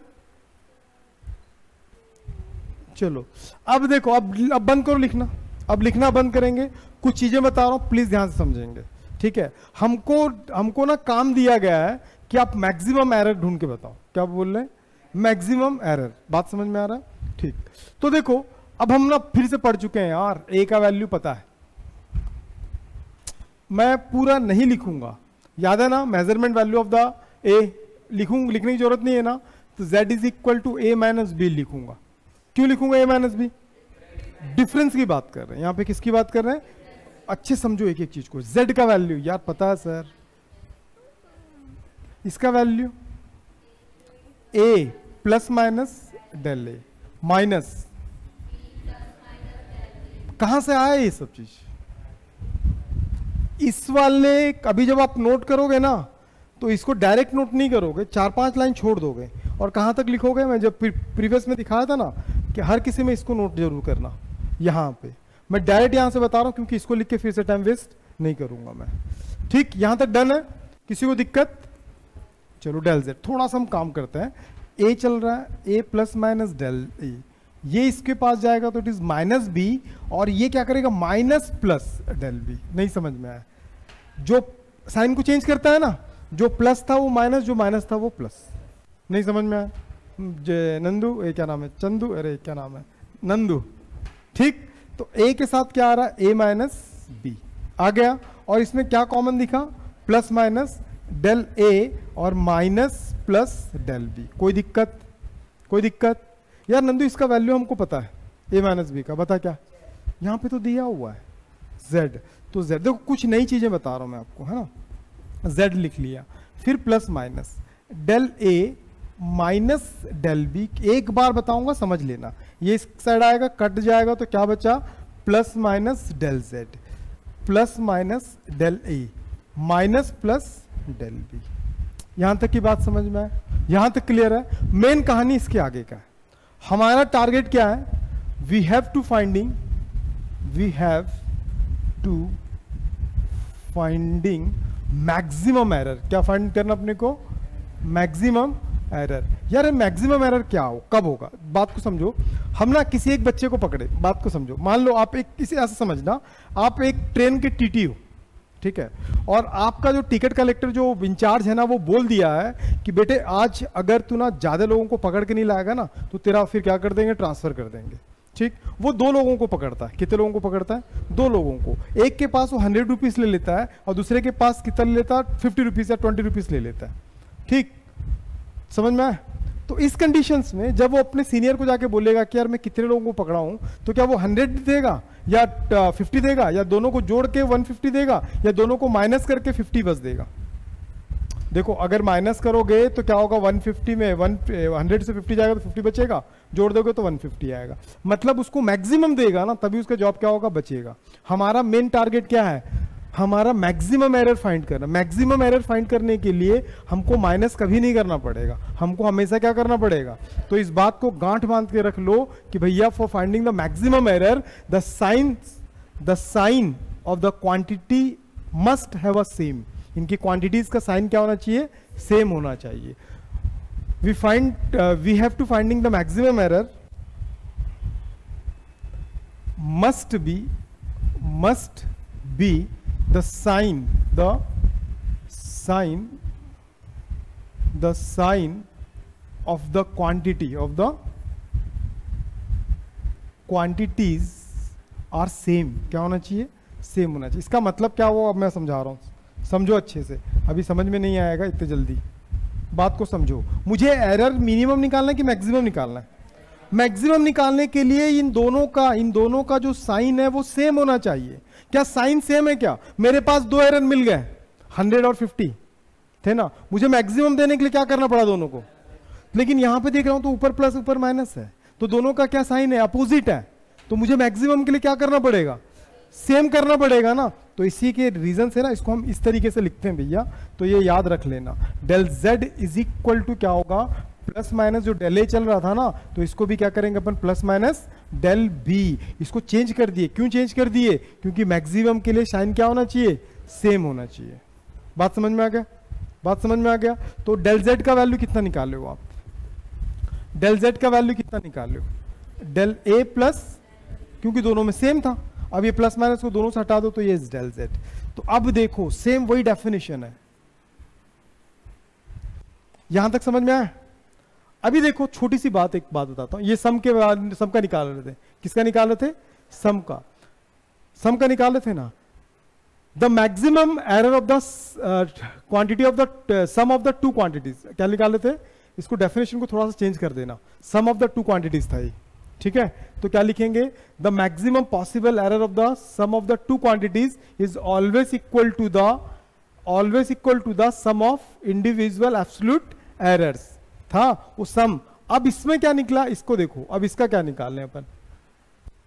चलो अब देखो, अब बंद करो लिखना। अब लिखना बंद करेंगे, कुछ चीजें बता रहा हूं, प्लीज ध्यान से समझेंगे, ठीक है? हमको ना काम दिया गया है कि आप मैक्सिमम एरर ढूंढ के बताओ। क्या बोल रहे हैं? Maximum error. बात समझ में आ रहा है? ठीक। तो देखो अब हम ना फिर से पढ़ चुके हैं यार, ए का वैल्यू पता है, मैं पूरा नहीं लिखूंगा, याद है ना? Measurement value of the A लिखने की जरूरत नहीं है ना? तो z is equal to A minus B लिखूंगा। क्यों लिखूंगा ए माइनस बी? डिफरेंस की बात कर रहे हैं यहाँ पे। किसकी बात कर रहे हैं? अच्छे समझो एक एक चीज को। z का वैल्यू यार पता है सर, इसका value a plus minus del A minus, कहां से आया ये सब चीज? इस वाले अभी जब आप नोट करोगे ना तो इसको डायरेक्ट नोट नहीं करोगे, 4-5 लाइन छोड़ दोगे और कहां तक लिखोगे? मैं जब प्रीवियस में दिखाया था ना कि हर किसी में इसको नोट जरूर करना। यहां पे मैं डायरेक्ट यहां से बता रहा हूं क्योंकि इसको लिख के फिर से टाइम वेस्ट नहीं करूंगा मैं, ठीक? यहां तक डन है? किसी को दिक्कत? चलो डेल जेड थोड़ा सा हम काम करते हैं। ए चल रहा है, ए प्लस माइनस डेल ए, ये इसके पास जाएगा तो इट इज माइनस बी, और ये क्या करेगा? Minus plus del B. नहीं समझ में आया? जो साइन को चेंज करता है ना, जो प्लस था वो माइनस, जो माइनस था वो प्लस। नहीं समझ में आया? नंदू, ए क्या नाम है? चंदू, अरे क्या नाम है? नंदू, ठीक? तो ए के साथ क्या आ रहा है? ए माइनस बी आ गया, और इसमें क्या कॉमन दिखा, प्लस माइनस डेल ए और माइनस प्लस डेल बी। कोई दिक्कत, कोई दिक्कत? यार नंदू इसका वैल्यू हमको पता है ए माइनस बी का, बता क्या? यहाँ पे तो दिया हुआ है z, तो z देखो कुछ नई चीजें बता रहा हूं मैं आपको, है ना। z लिख लिया, फिर plus minus del A minus del B. एक बार बताऊंगा समझ लेना, ये इस साइड आएगा कट जाएगा तो क्या बचा, plus minus del z plus minus del A minus plus del B. यहां तक की बात समझ में आए? यहां तक क्लियर है? मेन कहानी इसके आगे का है। हमारा टारगेट क्या है, we have to finding maximum error. क्या फाइंड करना अपने को, मैक्सिमम एरर। यार मैक्सिमम एरर क्या हो, कब होगा, बात को समझो। हम ना किसी एक बच्चे को पकड़े, बात को समझो। मान लो आप एक, किसी ऐसा समझना आप एक ट्रेन के टीटी हो, ठीक है, और आपका जो टिकट कलेक्टर जो इंचार्ज है ना, वो बोल दिया है कि बेटे आज अगर तू ना ज्यादा लोगों को पकड़ के नहीं लाएगा ना तो तेरा फिर क्या कर देंगे, ट्रांसफर कर देंगे। ठीक, वो 2 लोगों को पकड़ता है। कितने लोगों को पकड़ता है, 2 लोगों को। एक के पास वो 100 रुपीज ले लेता है और दूसरे के पास कितना ले लेता है, 50 रुपीज या 20 रुपीज ले लेता है। ठीक, समझ में आया? तो इस कंडीशंस में जब वो अपने सीनियर को जाके बोलेगा कि यार मैं कितने लोगों को पकड़ा हूं, तो क्या वो 100 देगा या 50 देगा, या दोनों को जोड़ के 150 देगा, या दोनों को माइनस करके 50 बस देगा? देखो अगर माइनस करोगे तो क्या होगा, 150 में 100 से 50 जाएगा तो 50 बचेगा, जोड़ दोगे तो 150 आएगा। मतलब उसको मैक्सिमम देगा ना, तभी उसका जॉब क्या होगा, बचेगा। हमारा मेन टारगेट क्या है, हमारा मैक्सिमम एरर फाइंड करना। मैक्सिमम एरर फाइंड करने के लिए हमको माइनस कभी नहीं करना पड़ेगा, हमको हमेशा क्या करना पड़ेगा। तो इस बात को गांठ बांध के रख लो कि भैया for finding the maximum error the sign of the quantity must have a same. इनकी क्वांटिटीज का साइन क्या होना चाहिए, सेम होना चाहिए। We have to finding the maximum error must be the sign of the quantities are same। क्या होना चाहिए, सेम होना चाहिए। इसका मतलब क्या हुआ, अब मैं समझा रहा हूं, समझो अच्छे से। अभी समझ में नहीं आएगा इतने जल्दी, बात को समझो। मुझे एरर मिनिमम निकालना है कि मैक्सिमम निकालना है? मैक्सिमम निकालने के लिए इन दोनों का जो साइन है वो सेम होना चाहिए। क्या साइन सेम है क्या? मेरे पास 2 एरर मिल गए, 100 और 50 थे ना, मुझे मैक्सिमम देने के लिए क्या करना पड़ा, दोनों को। लेकिन यहां पे देख रहा हूं तो ऊपर प्लस ऊपर माइनस है, तो दोनों का क्या साइन है, अपोजिट है। तो मुझे मैक्सिमम के लिए क्या करना पड़ेगा, सेम करना पड़ेगा ना। तो इसी के रीजन से ना इसको हम इस तरीके से लिखते हैं भैया, तो ये याद रख लेना। Del z is equal to क्या होगा, प्लस माइनस जो डेल ए चल रहा था ना, तो इसको भी क्या करेंगे अपन, प्लस माइनस डेल बी। इसको चेंज कर दिए, क्यों चेंज कर दिए, क्योंकि मैक्सिमम के लिए साइन क्या होना चाहिए, सेम होना चाहिए। बात समझ में आ गया, बात समझ में आ गया। तो डेल z का वैल्यू कितना निकाले हो आप, डेल z का वैल्यू कितना निकाले हो, डेल ए प्लस, क्योंकि दोनों में सेम था। अब ये प्लस माइनस को दोनों से हटा दो तो ये डेल z। तो अब देखो सेम वही डेफिनेशन है, यहां तक समझ में आया। अभी देखो छोटी सी बात, एक बात बताता हूं। ये सम का निकाल रहे थे, किसका निकाल रहे थे, सम का निकाल रहे थे ना। The maximum error of the quantity of the sum of the 2 quantities, क्या निकाल रहे थे, इसको डेफिनेशन को थोड़ा सा चेंज कर देना। सम ऑफ द 2 क्वांटिटीज था ये, ठीक है। तो क्या लिखेंगे, the maximum possible error of the sum of the 2 quantities is always equal to the sum of individual absolute errors था वो सम। अब इसमें क्या निकला, इसको देखो। अब इसका क्या निकालने अपन,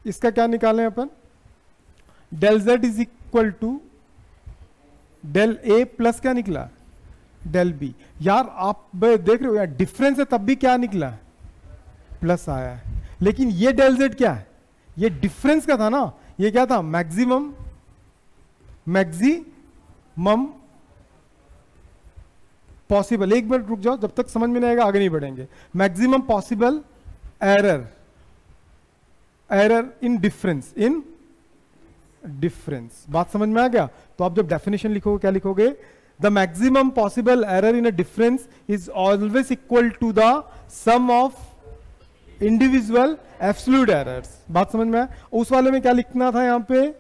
इसका क्या निकालने अपन, del z is equal to del A plus क्या निकला, डेल बी। यार आप देख रहे हो यार, डिफरेंस है तब भी क्या निकला, प्लस आया है। लेकिन ये डेल z क्या है, ये डिफरेंस का था ना, ये क्या था, मैक्सिमम पॉसिबल। एक मिनट रुक जाओ, जब तक समझ में नहीं आएगा आगे नहीं बढ़ेंगे। Maximum possible error in difference, बात समझ में आ गया। तो आप जब डेफिनेशन लिखोगे क्या लिखोगे, the maximum possible error in a difference is always equal to the sum of individual absolute errors. बात समझ में आया। उस वाले में क्या लिखना था, यहां पे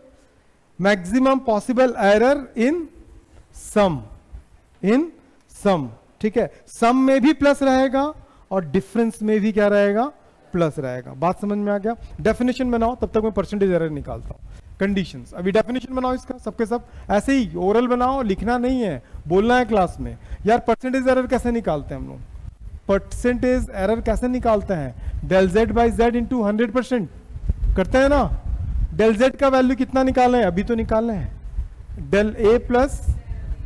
maximum possible error in some, in sum, ठीक है। सम में भी प्लस रहेगा और डिफरेंस में भी क्या रहेगा, प्लस रहेगा। बात समझ में आ गया? डेफिनेशन बनाओ, तब तक मैं परसेंटेज एरर निकालता हूं। कंडीशंस, अभी डेफिनेशन बनाओ इसका सबके सब, ऐसे ही ओरल बनाओ, लिखना नहीं है, बोलना है क्लास में। यार परसेंटेज एरर कैसे निकालते हैं हम लोग? परसेंटेज एरर कैसे निकालते हैं? Del Z by Z into 100% करते हैं ना। डेल जेड का वैल्यू कितना निकाले हैं? अभी तो निकाले हैं del A plus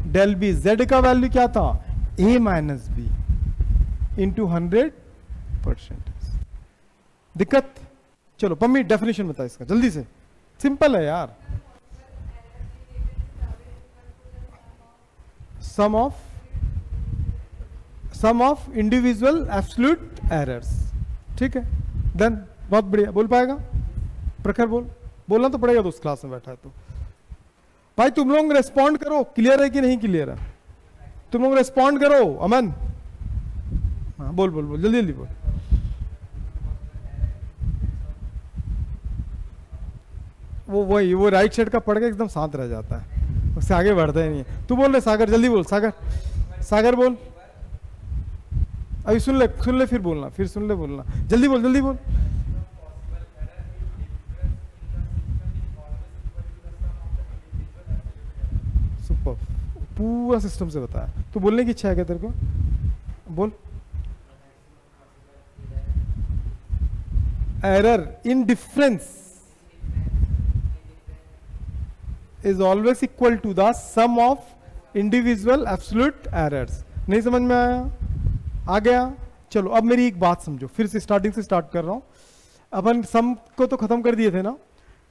del B. Z का वैल्यू क्या था? ए माइनस बी इंटू 100%। दिक्कत? चलो पम्मी डेफिनेशन बता इसका जल्दी से, सिंपल है यार। सम ऑफ इंडिविजुअल एब्सोल्यूट एरर्स, ठीक है। देन बहुत बढ़िया, बोल पाएगा प्रखर? बोलना तो पड़ेगा, दोस्त क्लास में बैठा है तो। भाई तुम लोग रेस्पॉन्ड करो, क्लियर है कि नहीं क्लियर है? तुम लोग रेस्पॉन्ड करो। अमन, हाँ बोल बोल बोल, जल्दी जल्दी बोल। वो राइट साइड का पढ़ के एकदम शांत रह जाता है, उससे आगे बढ़ता ही नहीं है। तू बोल रहे सागर, जल्दी बोल सागर, सागर बोल। अभी सुन ले फिर बोलना, फिर सुन ले बोलना, जल्दी बोल जल्दी बोल। सुपर, पूरा सिस्टम से बताया। तू बोलने की इच्छा है क्या तेरे को? बोल। Error in difference is always equal to the sum of individual absolute errors। नहीं समझ में आया? आ गया? चलो अब मेरी एक बात समझो, फिर से स्टार्टिंग से स्टार्ट कर रहा हूं। अपन सम को तो खत्म कर दिए थे ना।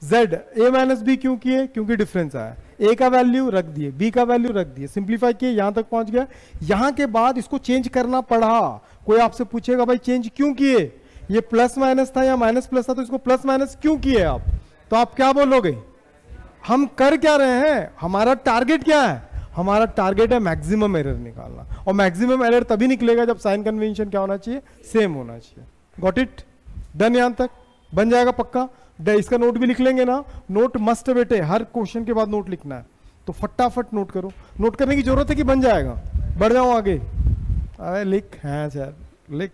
z a माइनस बी क्यों किए? क्योंकि डिफरेंस आया। a का वैल्यू रख दिए, b का वैल्यू रख दिए, सिंप्लीफाई किए, यहां तक पहुंच गया। यहां के बाद इसको चेंज करना पड़ा। कोई आपसे पूछेगा भाई चेंज क्यों किए? ये प्लस माइनस था या माइनस प्लस था, तो इसको प्लस माइनस क्यों किए आप? तो आप क्या बोलोगे? हम कर क्या रहे हैं? हमारा टारगेट क्या है? हमारा टारगेट है मैक्सिमम एरर निकालना। और मैक्सिमम एरर तभी निकलेगा जब साइन कन्वेंशन क्या होना चाहिए? सेम होना चाहिए। Got it? डन? यहां तक बन जाएगा पक्का? इसका नोट भी लिख लेंगे ना। नोट मस्ट बेटे, हर क्वेश्चन के बाद नोट लिखना है, तो फटाफट नोट करो। नोट करने की जरूरत है कि बन जाएगा? बढ़ जाओ आगे। अरे लिख, हाँ सर लिख,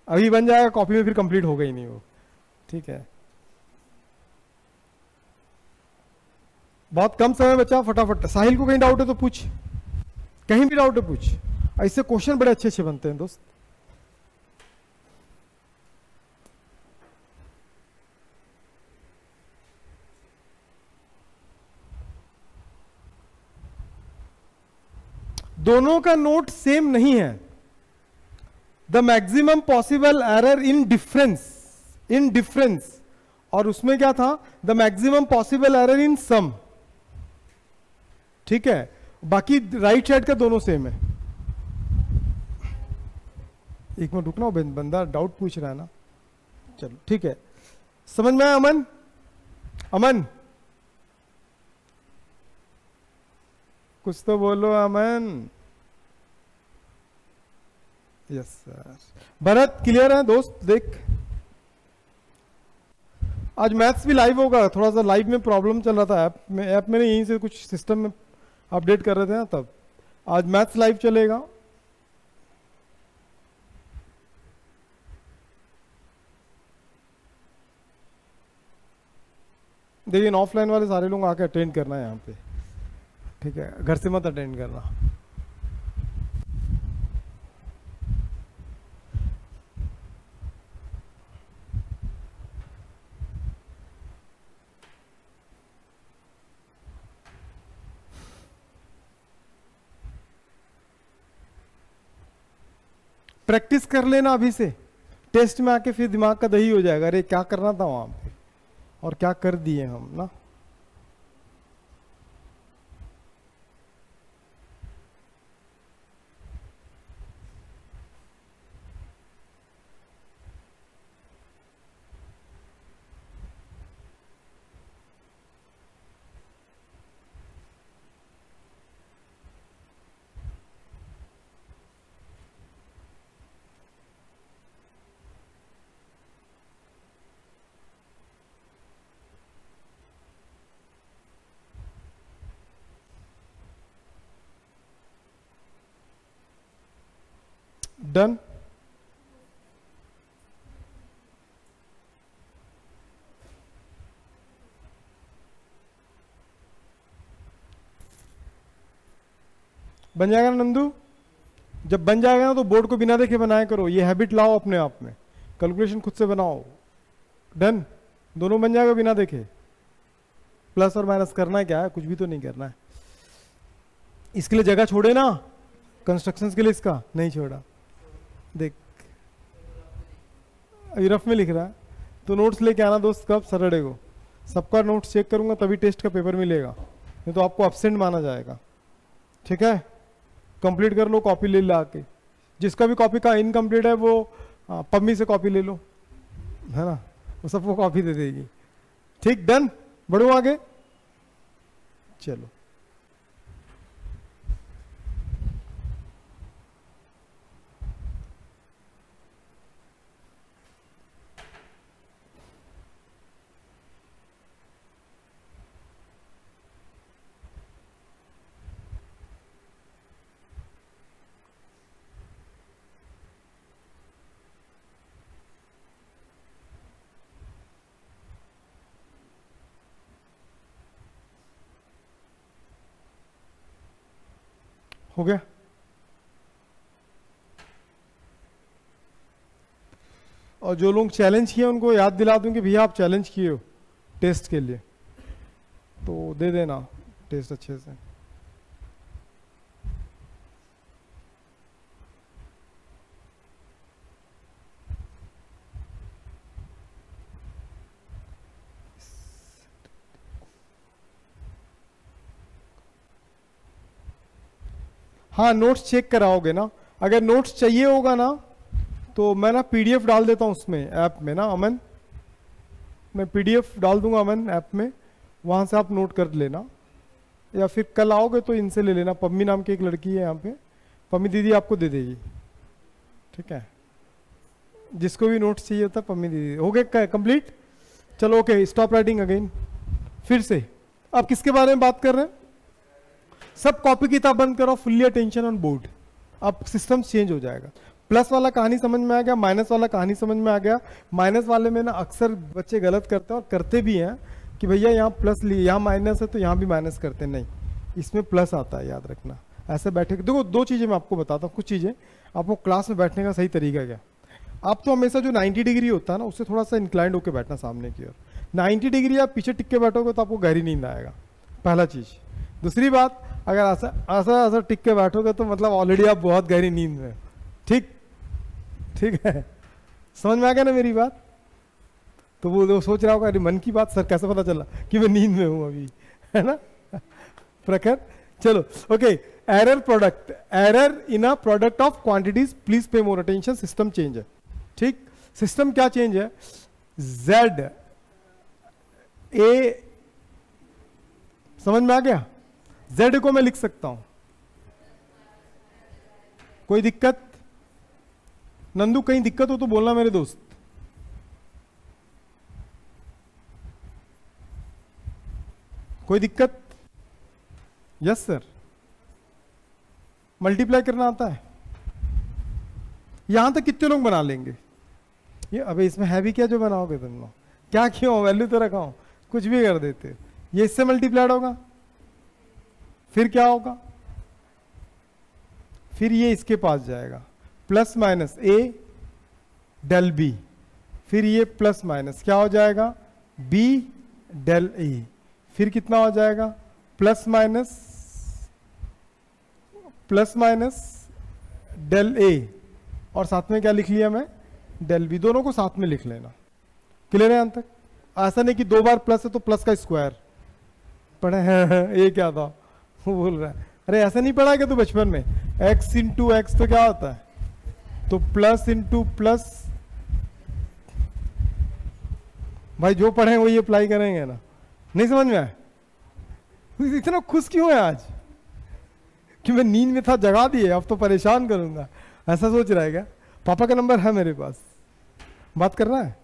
अभी बन जाएगा कॉपी में, फिर कंप्लीट होगा ही नहीं वो, ठीक है। बहुत कम समय बचा, फटाफट। साहिल को कहीं डाउट है तो पूछ, कहीं भी डाउट है पूछ। ऐसे क्वेश्चन बड़े अच्छे अच्छे बनते हैं दोस्त। दोनों का नोट सेम नहीं है। The maximum possible error in difference, और उसमें क्या था? The maximum possible error in sum, ठीक है। बाकी राइट साइड का दोनों सेम है। एक मिनट रुकना, बंदा डाउट पूछ रहा है ना। चलो ठीक है, समझ में आया? अमन, अमन कुछ तो बोलो Aman. Yes sir. Bharat clear है दोस्त? देख आज मैथ्स भी लाइव होगा। थोड़ा सा लाइव में प्रॉब्लम चल रहा था ऐप में यहीं से कुछ सिस्टम में अपडेट कर रहे थे ना, तब आज मैथ्स लाइव चलेगा। लेकिन ऑफलाइन वाले सारे लोग आके अटेंड करना है यहाँ पे, ठीक है। घर से मत अटेंड करना। प्रैक्टिस कर लेना अभी से, टेस्ट में आके फिर दिमाग का दही हो जाएगा। अरे क्या करना था वहां पे और क्या कर दिए हम ना। डन। बन जाएगा ना नंदू? जब बन जाएगा ना तो बोर्ड को बिना देखे बनाया करो, ये हैबिट लाओ अपने आप में, कैलकुलेशन खुद से बनाओ। डन, दोनों बन जाएगा बिना देखे। प्लस और माइनस करना है क्या है? कुछ भी तो नहीं करना है। इसके लिए जगह छोड़े ना, कंस्ट्रक्शंस के लिए इसका नहीं छोड़ा। देख अभी रफ में लिख रहा है, तो नोट्स लेके आना दोस्त कब? सैटरडे को। सबका नोट्स चेक करूंगा तभी टेस्ट का पेपर मिलेगा, नहीं तो आपको एब्सेंट माना जाएगा। ठीक है, कंप्लीट कर लो, कॉपी ले ला के। जिसका भी कॉपी का इनकम्प्लीट है वो पम्मी से कॉपी ले लो, है ना, वो सबको कॉपी दे देगी। ठीक, डन। बढ़ो आगे, चलो। हो गया? और जो लोग चैलेंज किए उनको याद दिला दूं कि भैया आप चैलेंज किए हो टेस्ट के लिए, तो दे देना टेस्ट अच्छे से। हाँ, नोट्स चेक कराओगे ना? अगर नोट्स चाहिए होगा ना तो मैं ना पीडीएफ डाल देता हूँ उसमें ऐप में ना अमन, मैं पीडीएफ डाल दूंगा अमन ऐप में, वहाँ से आप नोट कर लेना। या फिर कल आओगे तो इनसे ले लेना, पम्मी नाम की एक लड़की है यहाँ पे, पम्मी दीदी आपको दे देगी। ठीक है, जिसको भी नोट्स चाहिए होता पम्मी दीदी। हो गया कंप्लीट? चलो ओके, स्टॉप राइटिंग अगेन। फिर से अब किसके बारे में बात कर रहे हैं? सब कॉपी किताब बंद करो, फुल्ली अटेंशन ऑन बोर्ड। अब सिस्टम चेंज हो जाएगा। प्लस वाला कहानी समझ में आ गया, माइनस वाला कहानी समझ में आ गया। माइनस वाले में ना अक्सर बच्चे गलत करते हैं और करते भी हैं कि भैया यहाँ प्लस लिए, यहाँ माइनस है तो यहाँ भी माइनस करते हैं। नहीं, इसमें प्लस आता है, याद रखना। ऐसे बैठे देखो, दो चीज़ें मैं आपको बताता हूँ, कुछ चीज़ें आपको क्लास में बैठने का सही तरीका क्या। आप तो हमेशा जो 90 डिग्री होता है ना उससे थोड़ा सा इंक्लाइंड होकर बैठना सामने की ओर। 90 डिग्री आप पीछे टिक के बैठोगे तो आपको गहरी नींद आएगा, पहला चीज़। दूसरी बात, अगर ऐसा टिक के बैठोगे तो मतलब ऑलरेडी आप बहुत गहरी नींद में। ठीक है, समझ में आ गया ना मेरी बात? तो वो सोच रहा होगा अरे मन की बात सर कैसे पता चला कि मैं नींद में हूं अभी, है ना प्रखर। चलो okay, error product, error in a product of quantities, please pay more attention. System change है। ठीक, सिस्टम क्या चेंज है? जेड ए, समझ में आ गया? जेड को मैं लिख सकता हूं, कोई दिक्कत? नंदू कहीं दिक्कत हो तो बोलना मेरे दोस्त। कोई दिक्कत? Yes sir. मल्टीप्लाई करना आता है? यहां तक कितने लोग बना लेंगे ये? अबे इसमें है भी क्या जो बनाओगे तुम लोग? क्या क्यों, वैल्यू तो रखा हूं, कुछ भी कर देते। ये इससे मल्टीप्लाइड होगा, फिर क्या होगा? फिर ये इसके पास जाएगा, plus minus A del B, फिर ये प्लस माइनस क्या हो जाएगा? बी डेल ए, फिर कितना हो जाएगा? प्लस माइनस डेल ए, और साथ में क्या लिख लिया मैं? Del B. दोनों को साथ में लिख लेना। क्लियर है यहां तक? ऐसा नहीं कि दो बार प्लस है तो प्लस का स्क्वायर पढ़े हैं। ये क्या था वो बोल रहा है, अरे ऐसा नहीं पढ़ा क्या तू बचपन में? x इंटू एक्स तो क्या होता है? तो प्लस इंटू प्लस। भाई जो पढ़े वही अप्लाई करेंगे ना? नहीं समझ में आया? इतना खुश क्यों है आज कि मैं नींद में था, जगा दिए, अब तो परेशान करूंगा, ऐसा सोच रहा है क्या? पापा का नंबर है मेरे पास, बात कर रहा है।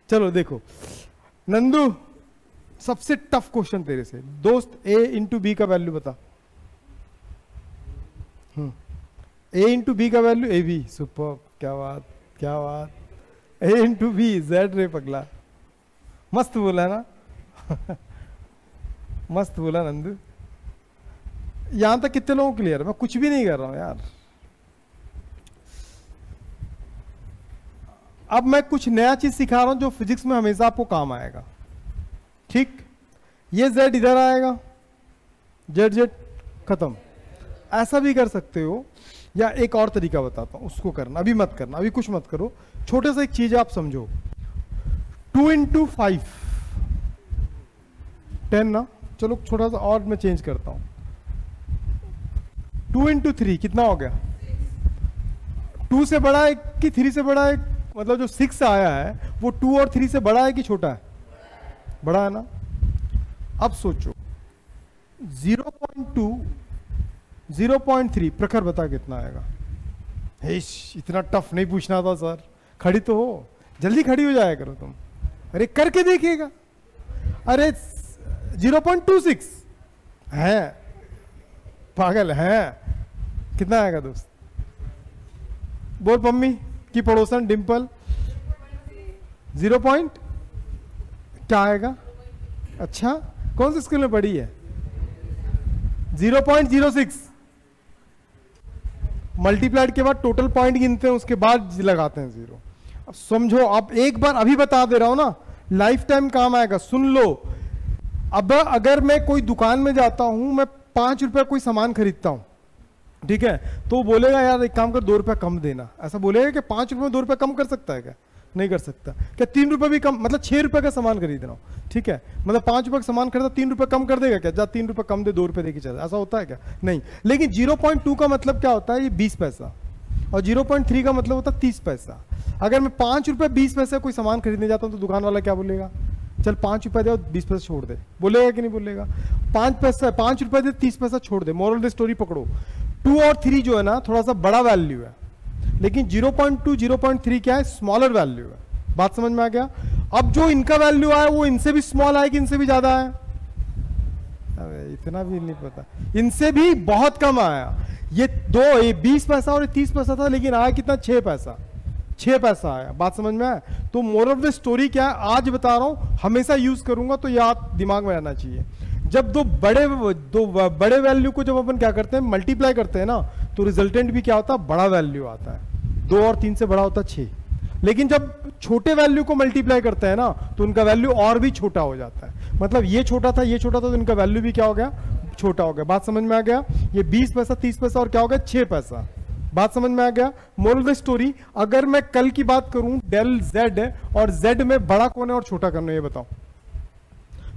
चलो देखो नंदू, सबसे टफ क्वेश्चन तेरे से दोस्त, a इंटू बी का वैल्यू बता। ए इंटू बी का वैल्यू ए बी, सुपर, क्या बात क्या बात, ए इंटू बी जेड रे पगला, मस्त बोला ना मस्त बोला नंदू। यहां तक कितने लोगों को क्लियर है? मैं कुछ भी नहीं कर रहा हूं यार। अब मैं कुछ नया चीज सिखा रहा हूं जो फिजिक्स में हमेशा आपको काम आएगा, ठीक? ये z इधर आएगा, जेड जेड खत्म। ऐसा भी कर सकते हो, या एक और तरीका बताता हूं उसको करना, अभी मत करना, अभी कुछ मत करो। छोटे से एक चीज आप समझो, 2 इंटू 5 10 ना, चलो छोटा सा और मैं चेंज करता हूं, 2 इंटू 3 कितना हो गया? 2 से बड़ा है कि 3 से बड़ा है? मतलब जो 6 आया है वो 2 और 3 से बड़ा है कि छोटा है? बड़ा है ना। अब सोचो 0.2 0.3, प्रखर बता कितना आएगा? इतना टफ नहीं पूछना था सर, खड़ी तो हो, जल्दी खड़ी हो जाया करो तुम। अरे करके देखिएगा। अरे 0.26 है, पागल है। कितना आएगा दोस्त? बोल पम्मी की पड़ोसन डिंपल। 0 पॉइंट क्या आएगा? अच्छा, कौन सी स्कूल में पढ़ी है? 0.06 मल्टीप्लाइड के बाद टोटल पॉइंट गिनते हैं, उसके बाद लगाते हैं 0। अब समझो, आप एक बार अभी बता दे रहा हूं ना, लाइफ टाइम काम आएगा, सुन लो। अब अगर मैं कोई दुकान में जाता हूं, मैं 5 रुपए कोई सामान खरीदता हूं, ठीक है, तो बोलेगा यार एक काम कर 2 रुपए कम देना, ऐसा बोलेगा कि 5 रुपए में 2 रुपए कम कर सकता है क्या? नहीं कर सकता। क्या 3 रुपए भी कम, मतलब 6 रुपए का सामान खरीद रहा हूं, ठीक है, मतलब 5 रुपए का सामान खरीदा, 3 रुपए कम कर देगा क्या? जा 3 रुपए कम दे, 2 रुपए देके चला, ऐसा होता है क्या? नहीं। लेकिन 0.2 का मतलब क्या होता है? ये 20 पैसा, और 0.3 का मतलब होता है 30 पैसा। अगर मैं 5 रुपए 20 पैसे कोई सामान खरीदने जाता हूं तो दुकान वाला क्या बोलेगा? चल 5 रुपए दे और 20 पैसे छोड़ दे, बोलेगा कि नहीं बोलेगा? 5 रुपए दे 30 पैसा छोड़ दे। मोरल द स्टोरी पकड़ो, 2 और 3 जो है ना थोड़ा सा बड़ा वैल्यू है, लेकिन 0.2 0.3 क्या है? स्मॉलर वैल्यू है। बात समझ में आ गया? अब जो इनका वैल्यू आया वो इनसे भी स्मॉल आया कि इनसे भी ज्यादा आया? अरे इतना भी नहीं पता, इनसे भी बहुत कम आया। ये 20 पैसा और 30 पैसा था, लेकिन आया कितना? 6 पैसा, 6 पैसा आया। बात समझ में आया? तो मोरल ऑफ द स्टोरी क्या है, आज बता रहा हूं, हमेशा यूज करूंगा तो याद दिमाग में रहना चाहिए। जब दो बड़े वैल्यू को जब अपन क्या करते हैं, मल्टीप्लाई करते हैं ना, तो रिजल्टेंट भी क्या होता है? बड़ा वैल्यू आता है। 2 और 3 से बड़ा होता है 6। लेकिन जब छोटे वैल्यू को मल्टीप्लाई करते हैं ना, तो उनका वैल्यू और भी छोटा हो जाता है। मतलब ये छोटा था, ये छोटा था, तो इनका वैल्यू भी क्या हो गया? छोटा हो गया। बात समझ में आ गया? ये 20 पैसा 30 पैसा और क्या हो गया? 6 पैसा। बात समझ में आ गया? मोरल ऑफ द स्टोरी, अगर मैं कल की बात करूं, डेल जेड और जेड में बड़ा कौन है और छोटा कौन है, ये बताओ।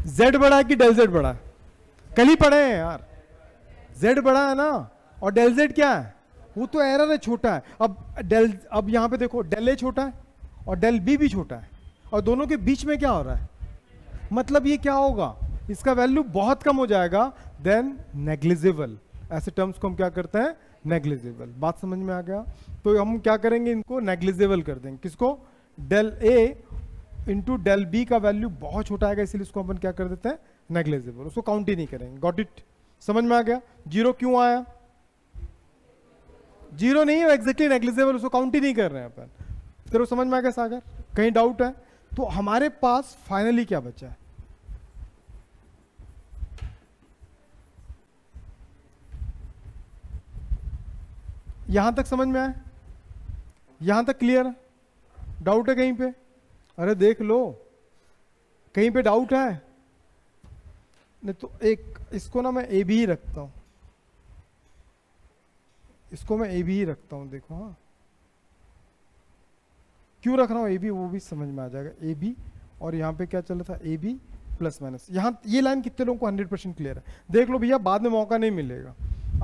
जेड बड़ा है कि डेल जेड बड़ा है? कल ही पढ़े हैं यार, जेड बड़ा है ना, और डेल जेड क्या है? वो तो एरर है, छोटा है। अब यहां पे देखो, डेल ए छोटा है और डेल बी भी छोटा है, और दोनों के बीच में क्या हो रहा है? मतलब ये क्या होगा? इसका वैल्यू बहुत कम हो जाएगा, देन नेग्लिजिबल। ऐसे टर्म्स को हम क्या करते हैं? नेग्लिजिबल। बात समझ में आ गया? तो हम क्या करेंगे, इनको नेग्लिजिबल कर देंगे। किसको? Del A into del B का वैल्यू बहुत छोटा आएगा, इसलिए इसको अपन क्या कर देते हैं? नेग्लिजिबल। उसको काउंट ही नहीं करेंगे। Got it? समझ में आ गया? 0 क्यों आया? 0 नहीं है एग्जैक्टली नेग्लिजिबल, उसको काउंट ही नहीं कर रहे हैं अपन। तेरे को समझ में आ गया सागर? कहीं डाउट है? तो हमारे पास फाइनली क्या बचा है? यहां तक समझ में आया? यहां तक क्लियर है? डाउट है कहीं पे? अरे देख लो, कहीं पे डाउट है? नहीं तो एक इसको ना मैं ए बी ही रखता हूं, इसको मैं ए बी ही रखता हूं। देखो, हाँ क्यों रख रहा हूं ए बी, वो भी समझ में आ जाएगा। ए बी और यहाँ पे क्या चल रहा था? A B plus minus. यहाँ ये लाइन कितने लोगों को 100% क्लियर है? देख लो भैया, बाद में मौका नहीं मिलेगा।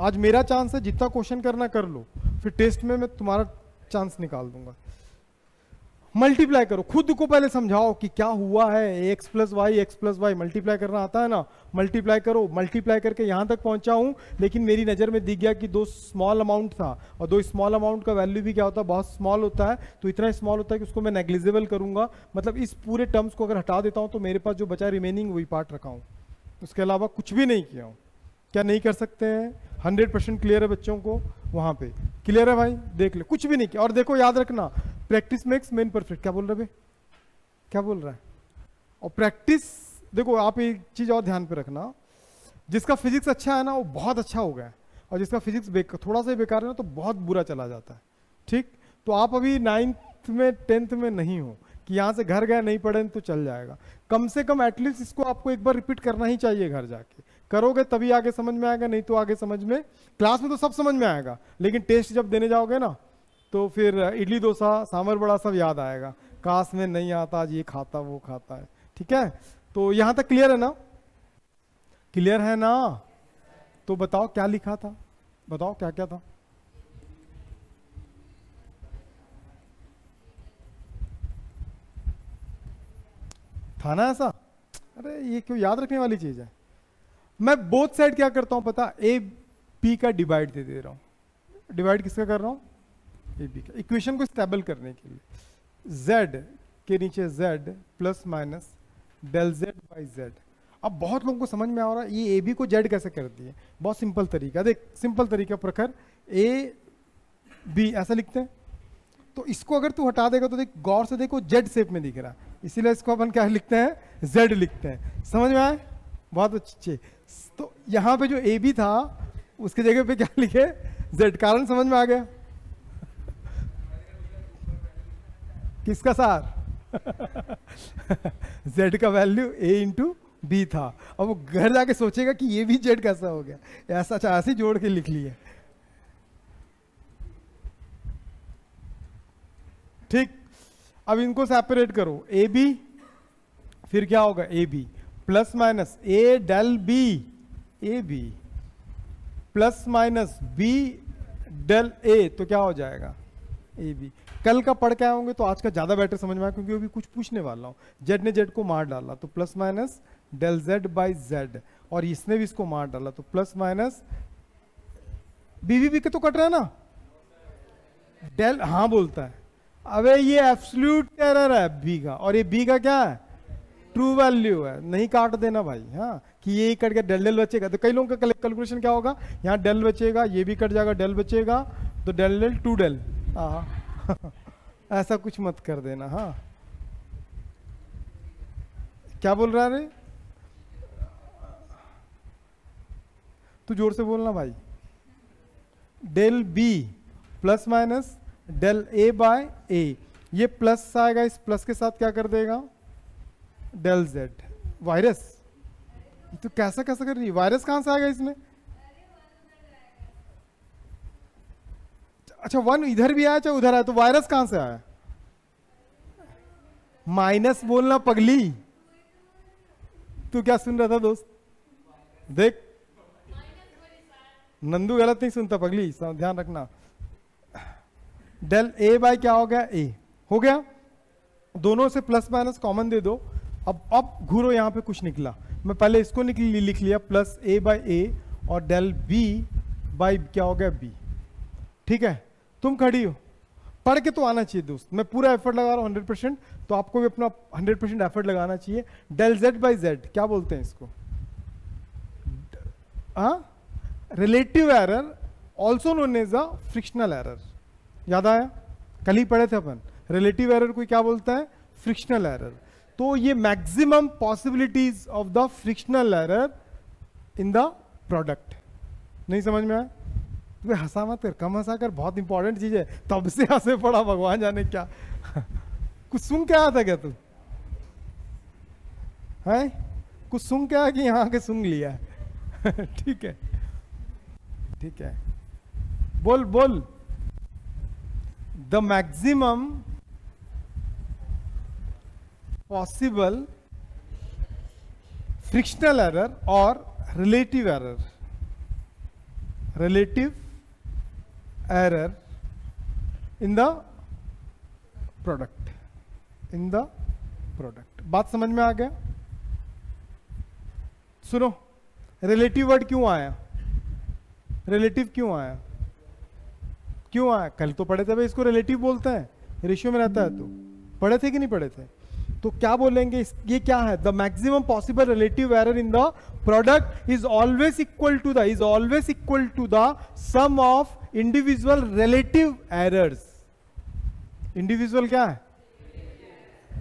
आज मेरा चांस है, जितना क्वेश्चन करना कर लो, फिर टेस्ट में मैं तुम्हारा चांस निकाल दूंगा। मल्टीप्लाई करो, खुद को पहले समझाओ कि क्या हुआ है। एक्स प्लस वाई मल्टीप्लाई करना आता है ना? मल्टीप्लाई करो। मल्टीप्लाई करके यहां तक पहुंचा हूं, लेकिन मेरी नजर में दिख गया कि 2 स्मॉल अमाउंट था, और 2 स्मॉल अमाउंट का वैल्यू भी क्या होता है? बहुत स्मॉल होता है। तो इतना स्मॉल होता है कि उसको मैं नेग्लिजिबल करूंगा। मतलब इस पूरे टर्म्स को अगर हटा देता हूं तो मेरे पास जो बचा रिमेनिंग वही पार्ट रखा हूं, उसके अलावा कुछ भी नहीं किया हूं। क्या नहीं कर सकते हैं? 100% क्लियर है बच्चों को? वहां पे क्लियर है भाई? देख ले, कुछ भी नहीं किया। और देखो याद रखना, प्रैक्टिस मेक्स मैन परफेक्ट। क्या बोल रहे भाई? क्या बोल रहा है? और प्रैक्टिस, देखो आप एक चीज और ध्यान पे रखना, जिसका फिजिक्स अच्छा है ना वो बहुत अच्छा हो गया, और जिसका फिजिक्स थोड़ा सा ही बेकार है ना तो बहुत बुरा चला जाता है। ठीक, तो आप अभी 9th में 10th में नहीं हो कि यहाँ से घर गए नहीं पढ़े तो चल जाएगा। कम से कम एटलीस्ट इसको आपको एक बार रिपीट करना ही चाहिए घर जाके। करोगे तभी आगे समझ में आएगा, नहीं तो आगे समझ में, क्लास में तो सब समझ में आएगा, लेकिन टेस्ट जब देने जाओगे ना तो फिर इडली डोसा सांभर बड़ा सब याद आएगा, काश में नहीं आता, आज ये खाता वो खाता है। ठीक है, तो यहां तक क्लियर है ना? क्लियर है ना? तो बताओ क्या लिखा था, बताओ क्या क्या था? था ना ऐसा? अरे ये क्यों याद रखने वाली चीज है। मैं बोथ साइड क्या करता हूं पता, ए बी का डिवाइड दे रहा हूं। डिवाइड किसका कर रहा हूं? ए बी का, इक्वेशन को स्टेबल करने के लिए। z के नीचे z plus minus del z by z। अब बहुत लोगों को समझ में आ रहा है ये ए बी को z कैसे कर दिए। बहुत सिंपल तरीका, देख सिंपल तरीका प्रखर, ए बी ऐसा लिखते हैं, तो इसको अगर तू हटा देगा तो देख गौर से देखो जेड शेप में दिख रहा है, इसीलिए इसको अपन क्या लिखते हैं? जेड लिखते हैं। समझ में आए? बहुत अच्छे। तो यहां पे जो ए बी था उसकी जगह पे क्या लिखे? जेड। कारण समझ में आ गया? किसका सार? जेड का वैल्यू ए इंटू बी था। अब वो घर जाके सोचेगा कि ये भी जेड कैसा हो गया, ऐसा अच्छा ऐसे जोड़ के लिख लिए। ठीक, अब इनको सेपरेट करो, ए बी, फिर क्या होगा? A B plus minus A del B, A B plus minus B del A, तो क्या हो जाएगा? A B. कल का पढ़ के आए होंगे तो आज का ज्यादा बेटर समझ में आया, क्योंकि अभी कुछ पूछने वाला हूं। जेड ने जेड को मार डाला तो plus minus del Z by Z, और इसने भी इसको मार डाला तो प्लस माइनस बी के तो कट रहा है ना, डेल हाँ बोलता है। अबे ये एब्सोल्यूट एरर है बी का, और ये बी का क्या है? ट्रू वैल्यू है। नहीं काट देना भाई, हाँ, कि ये कट गया डेल डेल बचेगा। तो कई लोगों का कैलकुलेशन क्या होगा, यहाँ डेल बचेगा, ये भी कट जाएगा, डेल बचेगा, तो डेल डेल टू डेल। ऐसा कुछ मत कर देना। हाँ, क्या बोल रहा है रे? तू जोर से बोलना भाई। Del B plus minus del A by A, ये प्लस आएगा, इस प्लस के साथ क्या कर देगा? Del Z. वायरस तो कैसा कैसा कर रही है? वायरस कहां से आएगा इसमें? अच्छा, वन इधर भी आया चाहे उधर आया, तो वायरस कहां से आया? माइनस बोलना पगली। तू क्या सुन रहा था दोस्त? देख नंदू गलत नहीं सुनता पगली, ध्यान रखना। डेल ए बाय क्या हो गया? ए हो गया। दोनों से प्लस माइनस कॉमन दे दो। अब घूरो, यहां पे कुछ निकला, मैं पहले इसको लिख लिया प्लस ए बाय ए, और डेल बी बाय क्या हो गया? बी। ठीक है, तुम खड़ी हो, पढ़ के तो आना चाहिए दोस्त। मैं पूरा एफर्ट लगा रहा हूं 100%, तो आपको भी अपना 100% एफर्ट लगाना चाहिए। डेल जेड बाई जेड क्या बोलते हैं इसको? Relative error, also known as a fractional error. याद आया? कल ही पढ़े थे अपन। रिलेटिव एरर को क्या बोलता है? Frictional error. तो ये maximum possibilities of the frictional error in the product. नहीं समझ में आया? तो हंसा मत कर, कम हंसा कर, बहुत इंपॉर्टेंट चीज है। तब से हंसे पड़ा, भगवान जाने क्या। कुछ सुन के आया था क्या तू? है कुछ सुन के आया कि यहाँ आके सुन लिया? ठीक है, ठीक है, बोल बोल। The maximum possible frictional error or relative error in the product। बात समझ में आ गया? सुनो, रिलेटिव वर्ड क्यों आया? रिलेटिव क्यों आया? क्यों आया? कल तो पढ़े थे भाई, इसको रिलेटिव बोलते हैं, रेशियो में रहता है। तो पढ़े थे कि नहीं पढ़े थे? तो क्या बोलेंगे, ये क्या है, the maximum possible relative error in the product is always equal to the sum of individual relative errors. Individual क्या है,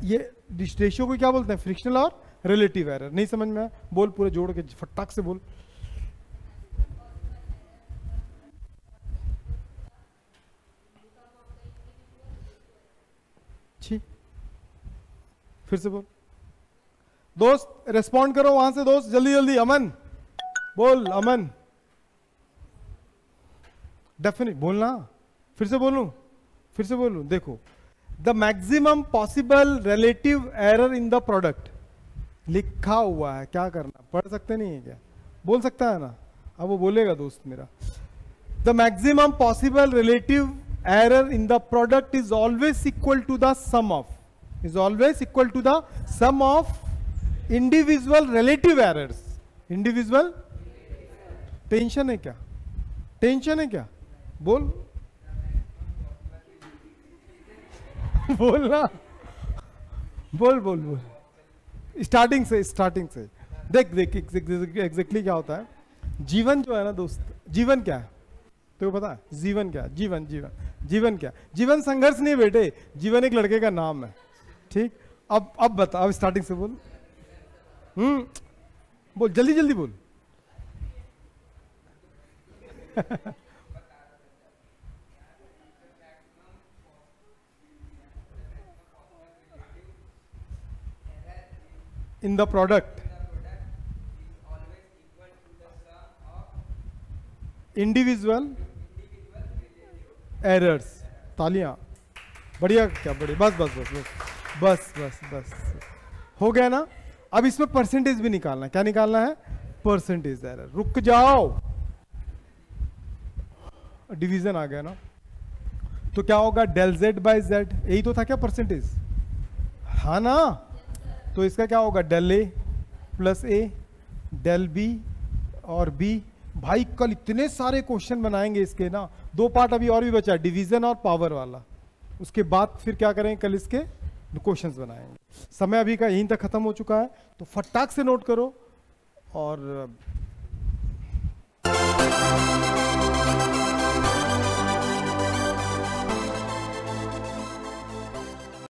ये रेशियो को क्या बोलते हैं, फ्रिक्शनल और रिलेटिव एरर। नहीं समझ में आया, बोल पूरे जोड़ के फटाक से बोल। छी, फिर से बोल दोस्त, रेस्पॉन्ड करो वहां से दोस्त, जल्दी जल्दी। अमन बोल, अमन डेफिनेट बोलना। फिर से बोलूं, देखो, the maximum possible relative error in the product लिखा हुआ है, क्या करना, पढ़ सकते नहीं है क्या, बोल सकता है ना, अब वो बोलेगा दोस्त मेरा। The maximum possible relative error in the product is always equal to the sum of individual relative errors. Individual tension है क्या, बोल बोलना, बोल स्टार्टिंग से देख एग्जैक्टली क्या होता है। जीवन जो है ना दोस्त, जीवन क्या है तो पता है, जीवन क्या है, जीवन क्या, जीवन संघर्ष नहीं बेटे, जीवन एक लड़के का नाम है, ठीक। अब बता, अब स्टार्टिंग से बोल, बोल जल्दी बोल। in the product individual errors। तालियां, बढ़िया, क्या बढ़िया, बस हो गया ना। अब इसमें परसेंटेज भी निकालना है, क्या निकालना है, परसेंटेज एरर। रुक जाओ, डिवीजन आ गया ना, तो क्या होगा, डेल जेड बाय जेड, यही तो था क्या परसेंटेज, हाँ ना। तो इसका क्या होगा, del A plus A, del B और बी। भाई कल इतने सारे क्वेश्चन बनाएंगे इसके ना, 2 पार्ट अभी और भी बचा, डिवीजन और पावर वाला। उसके बाद फिर क्या करेंगे, कल इसके क्वेश्चंस बनाएंगे। समय अभी का यहीं तक खत्म हो चुका है, तो फटाक से नोट करो और